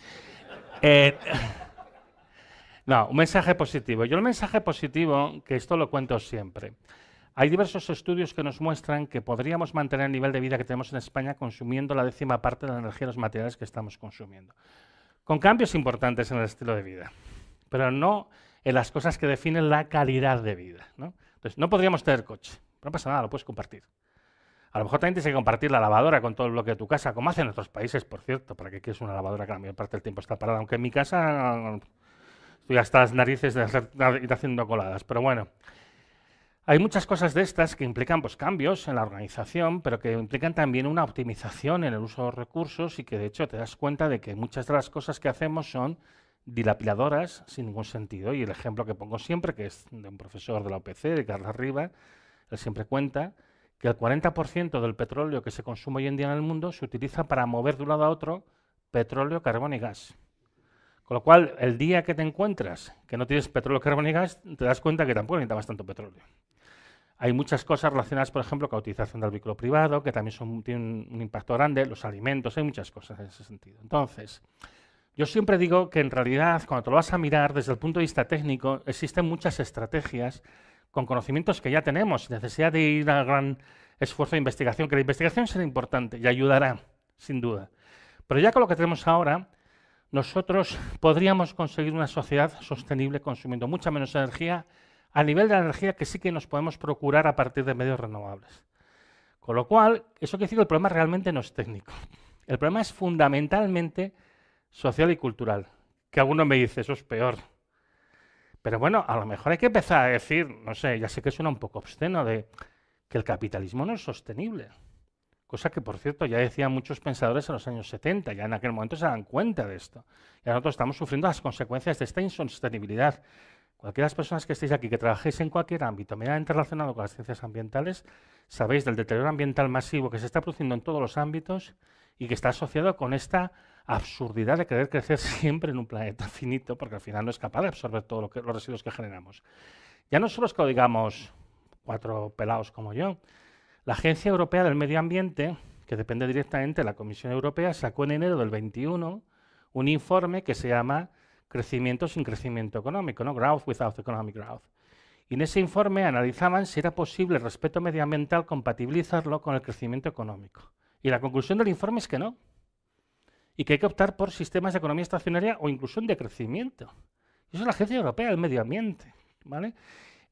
No, un mensaje positivo. Yo el mensaje positivo, que esto lo cuento siempre, hay diversos estudios que nos muestran que podríamos mantener el nivel de vida que tenemos en España consumiendo la 10ª parte de la energía y los materiales que estamos consumiendo. Con cambios importantes en el estilo de vida, pero no en las cosas que definen la calidad de vida, ¿no? Entonces, no podríamos tener coche, no pasa nada, lo puedes compartir. A lo mejor también tienes que compartir la lavadora con todo el bloque de tu casa, como hacen en otros países, por cierto, para que quieres una lavadora que la mayor parte del tiempo está parada, aunque en mi casa estoy hasta las narices de ir haciendo coladas, pero bueno. Hay muchas cosas de estas que implican pues, cambios en la organización, pero que implican también una optimización en el uso de los recursos y que de hecho te das cuenta de que muchas de las cosas que hacemos son dilapidadoras sin ningún sentido. Y el ejemplo que pongo siempre, que es de un profesor de la UPC, de Carlos Riba, él siempre cuenta que el 40% del petróleo que se consume hoy en día en el mundo se utiliza para mover de un lado a otro petróleo, carbón y gas. Con lo cual, el día que te encuentras que no tienes petróleo, carbón y gas, te das cuenta que tampoco necesitas tanto petróleo. Hay muchas cosas relacionadas, por ejemplo, con la utilización del vehículo privado, que también tienen un impacto grande, los alimentos, hay muchas cosas en ese sentido. Entonces, yo siempre digo que en realidad, cuando te lo vas a mirar desde el punto de vista técnico, existen muchas estrategias con conocimientos que ya tenemos, sin necesidad de ir al gran esfuerzo de investigación, que la investigación será importante y ayudará, sin duda. Pero ya con lo que tenemos ahora, nosotros podríamos conseguir una sociedad sostenible consumiendo mucha menos energía a nivel de la energía que sí que nos podemos procurar a partir de medios renovables. Con lo cual, eso quiere decir que el problema realmente no es técnico. El problema es fundamentalmente social y cultural. Que alguno me dice, eso es peor. Pero bueno, a lo mejor hay que empezar a decir, no sé, ya sé que suena un poco obsceno, de que el capitalismo no es sostenible. Cosa que, por cierto, ya decían muchos pensadores en los años 70, ya en aquel momento se dan cuenta de esto. Y ahora nosotros estamos sufriendo las consecuencias de esta insostenibilidad. Cualquiera de las personas que estéis aquí, que trabajéis en cualquier ámbito medianamente relacionado con las ciencias ambientales, sabéis del deterioro ambiental masivo que se está produciendo en todos los ámbitos y que está asociado con esta absurdidad de querer crecer siempre en un planeta finito, porque al final no es capaz de absorber todos los residuos que generamos. Ya no solo es que lo digamos 4 pelados como yo, La Agencia Europea del Medio Ambiente, que depende directamente de la Comisión Europea, sacó en enero del 21 un informe que se llama Crecimiento sin crecimiento económico, ¿no? Growth without economic growth. Y en ese informe analizaban si era posible el respeto medioambiental compatibilizarlo con el crecimiento económico. Y la conclusión del informe es que no. Y que hay que optar por sistemas de economía estacionaria o incluso de crecimiento. Y eso es la Agencia Europea del Medio Ambiente, ¿vale?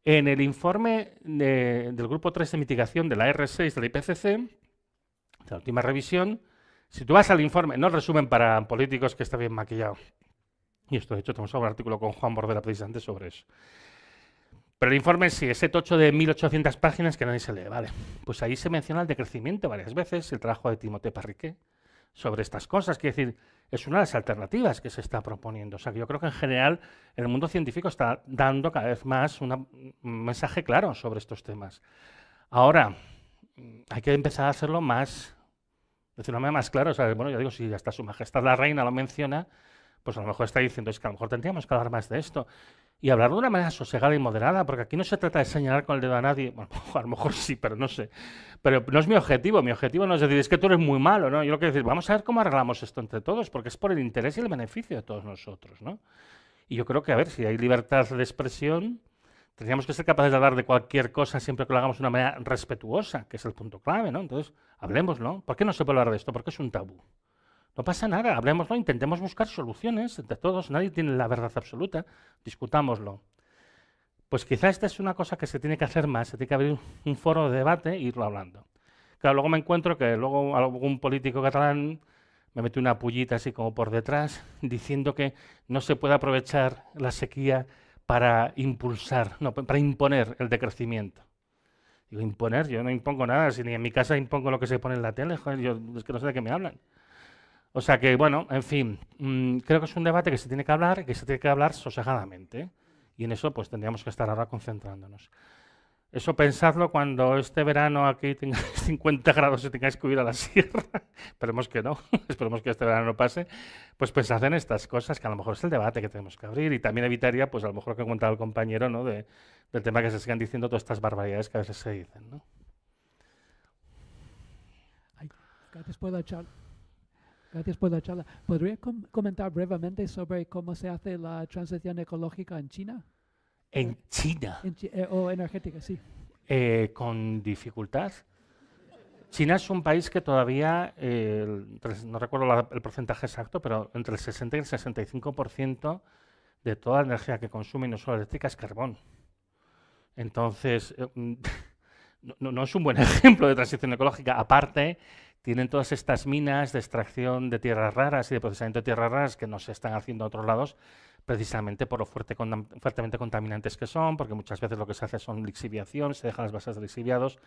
En el informe del Grupo 3 de Mitigación de la R6 de la IPCC, de la última revisión, si tú vas al informe, no el resumen para políticos que está bien maquillado, y esto de hecho tenemos un artículo con Juan Bordera precisamente sobre eso, pero el informe sí, ese tocho de 1.800 páginas que nadie se lee, vale, pues ahí se menciona el decrecimiento varias veces, el trabajo de Timothée Parriquet sobre estas cosas, quiere decir, es una de las alternativas que se está proponiendo. O sea, que yo creo que en general el mundo científico está dando cada vez más un mensaje claro sobre estos temas. Ahora, hay que empezar a hacerlo más, de una manera más clara. O sea, bueno, yo digo, si hasta Su Majestad la Reina lo menciona, pues a lo mejor está diciendo, es que a lo mejor tendríamos que hablar más de esto. Y hablarlo de una manera sosegada y moderada, porque aquí no se trata de señalar con el dedo a nadie. Bueno, a lo mejor sí, pero no sé. Pero no es mi objetivo. Mi objetivo no es decir, es que tú eres muy malo, ¿no? Yo lo que decir, vamos a ver cómo arreglamos esto entre todos, porque es por el interés y el beneficio de todos nosotros, ¿no? Y yo creo que, a ver, si hay libertad de expresión, tendríamos que ser capaces de hablar de cualquier cosa siempre que lo hagamos de una manera respetuosa, que es el punto clave, ¿no? Entonces, hablemoslo. ¿Por qué no se puede hablar de esto? Porque es un tabú. No pasa nada, hablemoslo, intentemos buscar soluciones entre todos, nadie tiene la verdad absoluta, discutámoslo. Pues quizá esta es una cosa que se tiene que hacer más, se tiene que abrir un foro de debate e irlo hablando. Claro, luego me encuentro que luego algún político catalán me mete una pullita así como por detrás, diciendo que no se puede aprovechar la sequía para impulsar, no, para imponer el decrecimiento. Digo, imponer, yo no impongo nada, si ni en mi casa impongo lo que se pone en la tele, joder, yo es que no sé de qué me hablan. O sea que, bueno, en fin, creo que es un debate que se tiene que hablar y que se tiene que hablar sosegadamente, ¿eh? Y en eso pues tendríamos que estar ahora concentrándonos. Eso pensadlo cuando este verano aquí tengáis 50 grados y tengáis que huir a la sierra. Esperemos que no, esperemos que este verano no pase. Pues pensad en estas cosas, que a lo mejor es el debate que tenemos que abrir y también evitaría, pues a lo mejor que ha comentado el compañero, ¿no? Del tema que se sigan diciendo todas estas barbaridades que a veces se dicen, ¿no? Gracias por la charla. Gracias por la charla. ¿Podría comentar brevemente sobre cómo se hace la transición ecológica en China? En China. O energética, sí. Con dificultad. China es un país que todavía, no recuerdo el porcentaje exacto, pero entre el 60 y el 65% de toda la energía que consume, y no solo eléctrica, es carbón. Entonces, no es un buen ejemplo de transición ecológica. Aparte, tienen todas estas minas de extracción de tierras raras y de procesamiento de tierras raras que no se están haciendo a otros lados, precisamente por lo fuertemente contaminantes que son, porque muchas veces lo que se hace son lixiviación, se dejan las bases de lixiviados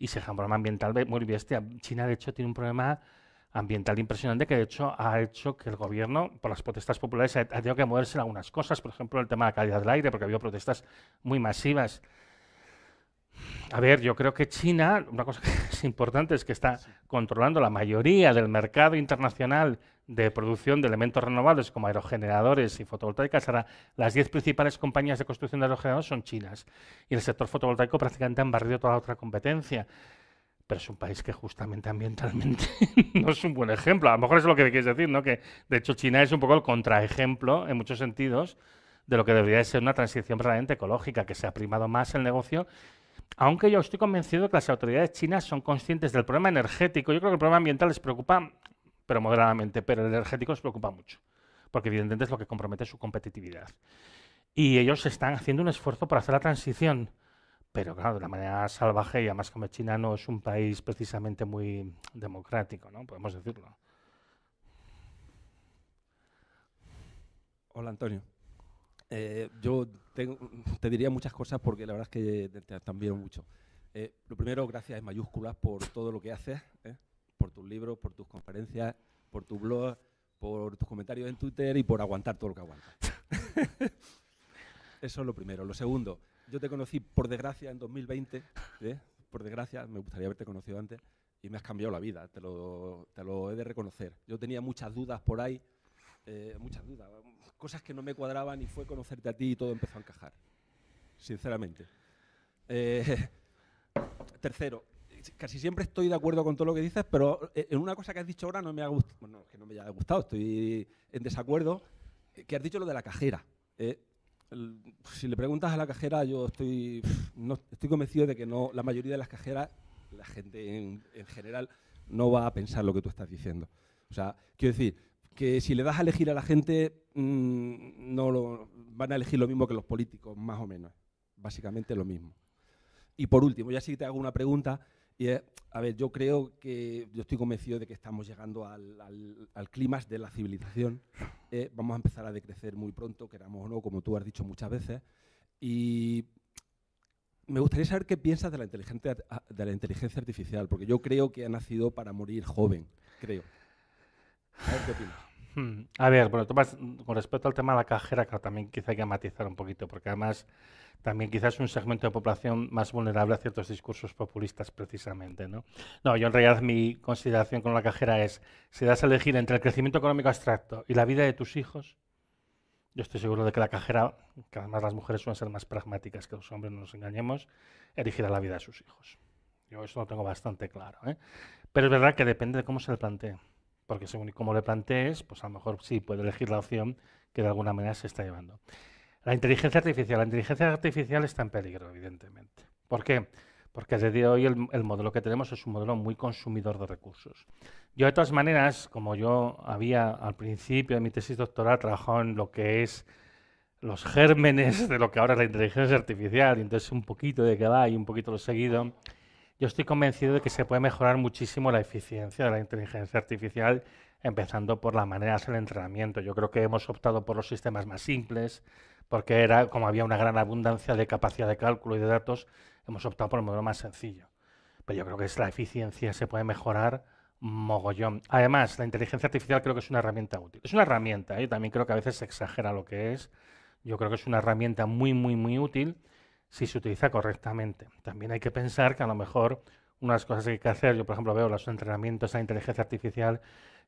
y se deja un problema ambiental muy bestia. China, de hecho, tiene un problema ambiental impresionante que, de hecho, ha hecho que el gobierno, por las protestas populares, ha tenido que moverse en algunas cosas, por ejemplo, el tema de la calidad del aire, porque ha habido protestas muy masivas. A ver, yo creo que China, una cosa que es importante es que está controlando la mayoría del mercado internacional de producción de elementos renovables como aerogeneradores y fotovoltaicas. Ahora, las 10 principales compañías de construcción de aerogeneradores son chinas y el sector fotovoltaico prácticamente han barrido toda la otra competencia. Pero es un país que justamente ambientalmente no es un buen ejemplo. A lo mejor es lo que quieres decir, ¿no? Que de hecho China es un poco el contraejemplo en muchos sentidos de lo que debería ser una transición verdaderamente ecológica, que se ha primado más el negocio. Aunque yo estoy convencido de que las autoridades chinas son conscientes del problema energético. Yo creo que el problema ambiental les preocupa, pero moderadamente, pero el energético les preocupa mucho, porque evidentemente es lo que compromete su competitividad. Y ellos están haciendo un esfuerzo por hacer la transición, pero claro, de la manera salvaje, y además como China no es un país precisamente muy democrático, ¿no? Podemos decirlo. Hola, Antonio. Yo te diría muchas cosas porque la verdad es que te admiro mucho. Lo primero, gracias en mayúsculas por todo lo que haces, por tus libros, por tus conferencias, por tu blog, por tus comentarios en Twitter y por aguantar todo lo que aguantas. Eso es lo primero. Lo segundo, yo te conocí por desgracia en 2020, por desgracia, me gustaría haberte conocido antes, y me has cambiado la vida, te lo he de reconocer. Yo tenía muchas dudas por ahí, muchas dudas, cosas que no me cuadraban, y fue conocerte a ti y todo empezó a encajar, sinceramente. Tercero, casi siempre estoy de acuerdo con todo lo que dices, pero en una cosa que has dicho ahora no me ha gustado. Bueno, que no me haya gustado, estoy en desacuerdo. Que has dicho lo de la cajera. Si le preguntas a la cajera, yo estoy convencido de que no, la mayoría de las cajeras, la gente en general, no va a pensar lo que tú estás diciendo. O sea, quiero decir, que si le das a elegir a la gente, van a elegir lo mismo que los políticos, más o menos. Básicamente lo mismo. Y por último, ya sí te hago una pregunta. Y es, a ver, yo estoy convencido de que estamos llegando al clímax de la civilización. Vamos a empezar a decrecer muy pronto, queramos o no, como tú has dicho muchas veces. Y me gustaría saber qué piensas de la inteligencia artificial, porque yo creo que ha nacido para morir joven, creo. A ver qué opinas. A ver, bueno, con respecto al tema de la cajera, claro, también quizá hay que matizar un poquito, porque además también quizás es un segmento de población más vulnerable a ciertos discursos populistas precisamente, ¿no? No, yo en realidad mi consideración con la cajera es, si das a elegir entre el crecimiento económico abstracto y la vida de tus hijos, yo estoy seguro de que la cajera, que además las mujeres suelen ser más pragmáticas que los hombres, no nos engañemos, elegirá la vida de sus hijos. Yo eso lo tengo bastante claro, ¿eh? Pero es verdad que depende de cómo se le plantee. Porque según cómo le plantees, pues a lo mejor sí puede elegir la opción que de alguna manera se está llevando. La inteligencia artificial está en peligro, evidentemente. ¿Por qué? Porque desde hoy el modelo que tenemos es un modelo muy consumidor de recursos. Yo, de todas maneras, como yo había al principio de mi tesis doctoral trabajado en lo que es los gérmenes de lo que ahora es la inteligencia artificial, y entonces un poquito de qué va y un poquito lo seguido, yo estoy convencido de que se puede mejorar muchísimo la eficiencia de la inteligencia artificial, empezando por la manera de hacer el entrenamiento. Yo creo que hemos optado por los sistemas más simples, porque como había una gran abundancia de capacidad de cálculo y de datos, hemos optado por el modelo más sencillo. Pero yo creo que la eficiencia se puede mejorar mogollón. Además, la inteligencia artificial creo que es una herramienta útil. Es una herramienta, yo también creo que a veces se exagera lo que es. Yo creo que es una herramienta muy, muy, muy útil si se utiliza correctamente. También hay que pensar que a lo mejor una de las cosas que hay que hacer, yo por ejemplo veo los entrenamientos a inteligencia artificial,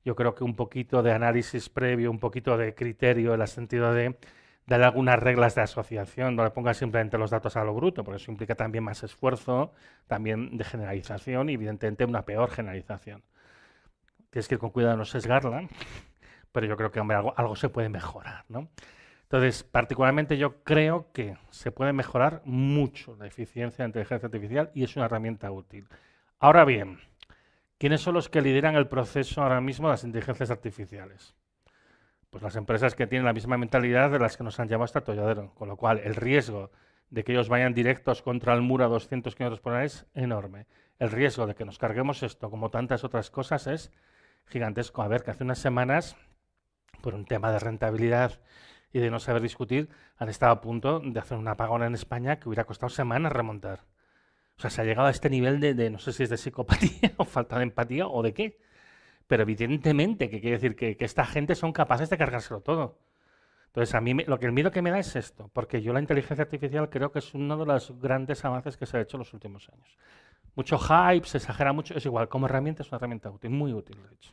yo creo que un poquito de análisis previo, un poquito de criterio en el sentido de darle algunas reglas de asociación, no le pongas simplemente los datos a lo bruto, porque eso implica también más esfuerzo, también de generalización y evidentemente una peor generalización. Tienes que ir con cuidado de no sesgarla, pero yo creo que hombre, algo se puede mejorar, ¿no? Entonces, particularmente yo creo que se puede mejorar mucho la eficiencia de la inteligencia artificial y es una herramienta útil. Ahora bien, ¿quiénes son los que lideran el proceso ahora mismo de las inteligencias artificiales? Pues las empresas que tienen la misma mentalidad de las que nos han llevado hasta el atolladero, con lo cual el riesgo de que ellos vayan directos contra el muro a 200 km por hora es enorme. El riesgo de que nos carguemos esto, como tantas otras cosas, es gigantesco. A ver, que hace unas semanas, por un tema de rentabilidad y de no saber discutir, han estado a punto de hacer un apagón en España que hubiera costado semanas remontar. O sea, se ha llegado a este nivel de no sé si es de psicopatía o falta de empatía o de qué. Pero evidentemente, que quiere decir que esta gente son capaces de cargárselo todo. Entonces, a mí el miedo que me da es esto, porque yo la inteligencia artificial creo que es uno de los grandes avances que se ha hecho en los últimos años. Mucho hype, se exagera mucho, es igual, como herramienta es una herramienta útil, muy útil, de hecho.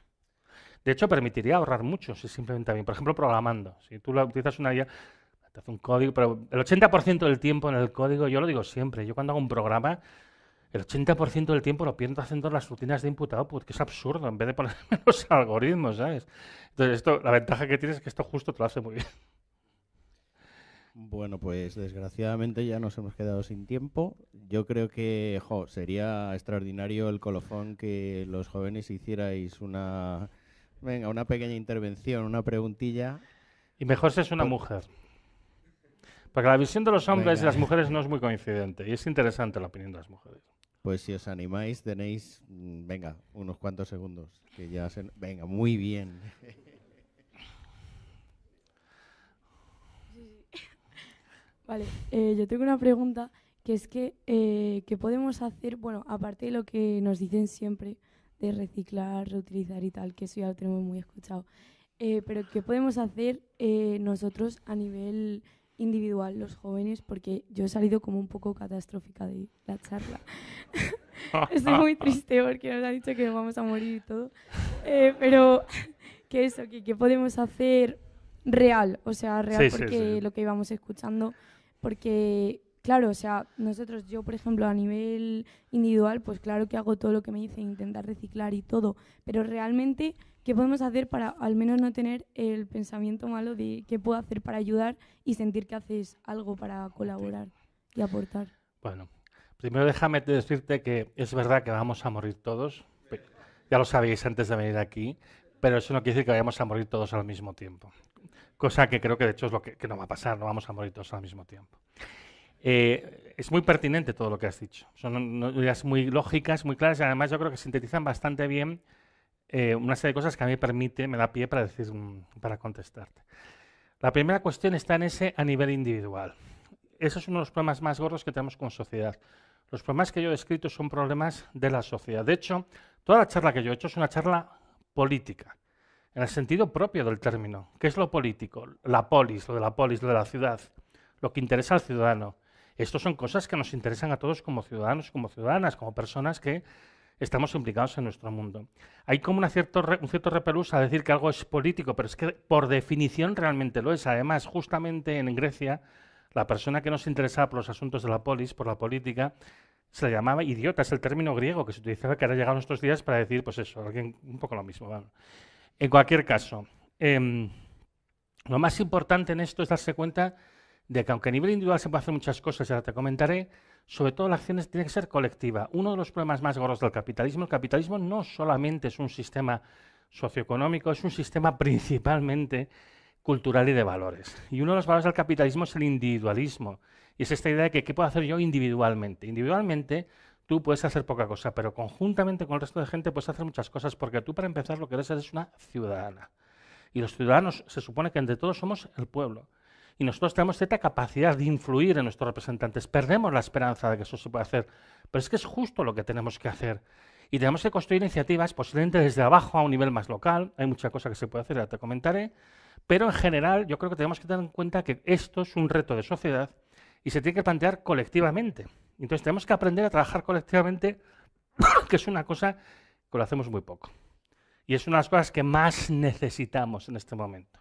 De hecho, permitiría ahorrar mucho si se implementa bien. Por ejemplo, programando. Si tú utilizas una IA, te hace un código, pero el 80% del tiempo en el código, yo lo digo siempre, yo cuando hago un programa, el 80% del tiempo lo pierdo haciendo las rutinas de input-output, que es absurdo, en vez de ponerme los algoritmos, ¿sabes? Entonces, la ventaja que tienes es que esto justo te lo hace muy bien. Bueno, pues desgraciadamente ya nos hemos quedado sin tiempo. Yo creo que sería extraordinario el colofón que los jóvenes hicierais una pequeña intervención, una preguntilla. Y mejor si es una mujer. Porque la visión de los hombres y las mujeres no es muy coincidente. Y es interesante la opinión de las mujeres. Pues si os animáis, tenéis, unos cuantos segundos. Que ya venga, muy bien. Vale, yo tengo una pregunta, que es que, ¿qué podemos hacer? Bueno, aparte de lo que nos dicen siempre, de reciclar, reutilizar y tal, que eso ya lo tenemos muy escuchado, pero ¿qué podemos hacer nosotros a nivel individual, los jóvenes? Porque yo he salido como un poco catastrófica de la charla. Estoy muy triste porque nos han dicho que vamos a morir y todo. Pero ¿qué podemos hacer real? O sea, real, sí, porque sí. Lo que íbamos escuchando, porque claro, o sea, yo por ejemplo a nivel individual, pues claro que hago todo lo que me dicen, intentar reciclar y todo, pero realmente, ¿qué podemos hacer para al menos no tener el pensamiento malo de qué puedo hacer para ayudar y sentir que haces algo para colaborar y aportar? Bueno, primero déjame decirte que es verdad que vamos a morir todos, ya lo sabéis antes de venir aquí, pero eso no quiere decir que vayamos a morir todos al mismo tiempo. Cosa que creo que de hecho es lo que no va a pasar, no vamos a morir todos al mismo tiempo. Es muy pertinente todo lo que has dicho. Son ideas muy lógicas, muy claras y además yo creo que sintetizan bastante bien una serie de cosas que a mí me da pie para para contestarte. La primera cuestión está en ese a nivel individual. Eso es uno de los problemas más gordos que tenemos como sociedad. Los problemas que yo he descrito son problemas de la sociedad. De hecho, toda la charla que yo he hecho es una charla política, en el sentido propio del término. ¿Qué es lo político? La polis, lo de la ciudad, lo que interesa al ciudadano. Estas son cosas que nos interesan a todos como ciudadanos, como ciudadanas, como personas que estamos implicados en nuestro mundo. Hay como un cierto repelús a decir que algo es político, pero es que por definición realmente lo es. Además, justamente en Grecia, la persona que no se interesaba por los asuntos de la polis, por la política, se le llamaba idiota. Es el término griego que se utilizaba, que ahora ha llegado a nuestros días para decir, pues eso, alguien un poco lo mismo. Bueno. En cualquier caso, lo más importante en esto es darse cuenta de que aunque a nivel individual se puede hacer muchas cosas, ya te comentaré, sobre todo la acción tiene que ser colectiva. Uno de los problemas más gordos del capitalismo, el capitalismo no solamente es un sistema socioeconómico, es un sistema principalmente cultural y de valores. Y uno de los valores del capitalismo es el individualismo. Y es esta idea de que ¿qué puedo hacer yo individualmente? Individualmente tú puedes hacer poca cosa, pero conjuntamente con el resto de gente puedes hacer muchas cosas, porque tú para empezar lo que eres una ciudadana. Y los ciudadanos se supone que entre todos somos el pueblo. Y nosotros tenemos cierta capacidad de influir en nuestros representantes. Perdemos la esperanza de que eso se pueda hacer, pero es que es justo lo que tenemos que hacer. Y tenemos que construir iniciativas, posiblemente desde abajo a un nivel más local. Hay mucha cosa que se puede hacer, ya te comentaré. Pero en general yo creo que tenemos que tener en cuenta que esto es un reto de sociedad y se tiene que plantear colectivamente. Entonces tenemos que aprender a trabajar colectivamente, que es una cosa que lo hacemos muy poco. Y es una de las cosas que más necesitamos en este momento.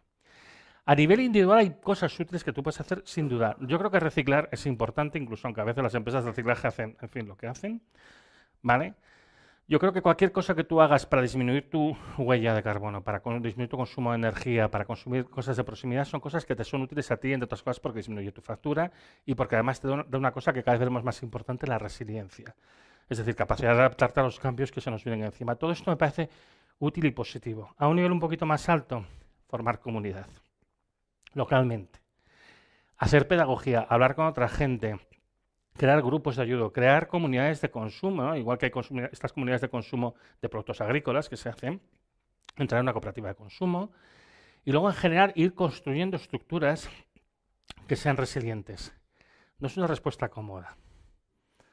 A nivel individual hay cosas útiles que tú puedes hacer sin duda. Yo creo que reciclar es importante, incluso aunque a veces las empresas de reciclaje hacen, en fin, lo que hacen, ¿vale? Yo creo que cualquier cosa que tú hagas para disminuir tu huella de carbono, para disminuir tu consumo de energía, para consumir cosas de proximidad, son cosas que te son útiles a ti, entre otras cosas, porque disminuye tu factura y porque además te da una cosa que cada vez vemos más importante, la resiliencia. Es decir, capacidad de adaptarte a los cambios que se nos vienen encima. Todo esto me parece útil y positivo. A un nivel un poquito más alto, formar comunidad. Localmente. Hacer pedagogía, hablar con otra gente, crear grupos de ayuda, crear comunidades de consumo, ¿no? Igual que hay estas comunidades de consumo de productos agrícolas que se hacen, entrar en una cooperativa de consumo y luego en general ir construyendo estructuras que sean resilientes. No es una respuesta cómoda.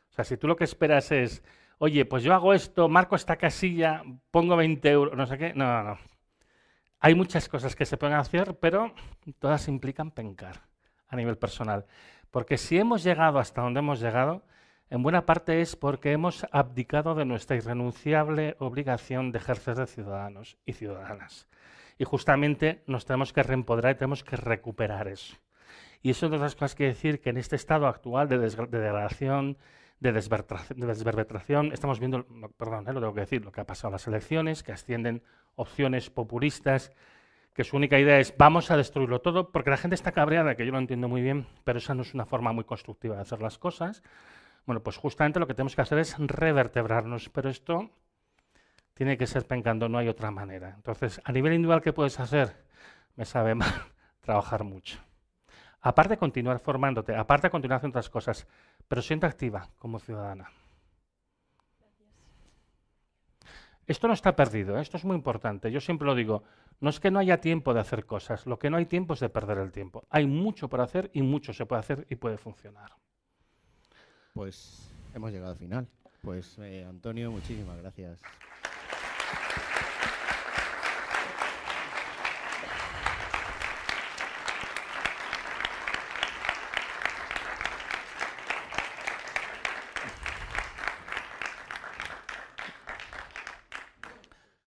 O sea, si tú lo que esperas es, oye, pues yo hago esto, marco esta casilla, pongo 20 euros, no sé qué, no. Hay muchas cosas que se pueden hacer, pero todas implican pencar a nivel personal. Porque si hemos llegado hasta donde hemos llegado, en buena parte es porque hemos abdicado de nuestra irrenunciable obligación de ejercer de ciudadanos y ciudadanas. Y justamente nos tenemos que reempoderar y tenemos que recuperar eso. Y eso de otras cosas quiere decir que en este estado actual de degradación, de desverbetración, estamos viendo, perdón, lo tengo que decir, lo que ha pasado en las elecciones, que ascienden opciones populistas, que su única idea es vamos a destruirlo todo, porque la gente está cabreada, que yo lo entiendo muy bien, pero esa no es una forma muy constructiva de hacer las cosas. Bueno, pues justamente lo que tenemos que hacer es revertebrarnos, pero esto tiene que ser pencando, no hay otra manera. Entonces, a nivel individual, ¿qué puedes hacer? Me sabe mal trabajar mucho. Aparte de continuar formándote, aparte de continuar haciendo otras cosas, pero siente activa como ciudadana. Esto no está perdido, esto es muy importante. Yo siempre lo digo, no es que no haya tiempo de hacer cosas, lo que no hay tiempo es de perder el tiempo. Hay mucho por hacer y mucho se puede hacer y puede funcionar. Pues hemos llegado al final. Pues Antonio, muchísimas gracias.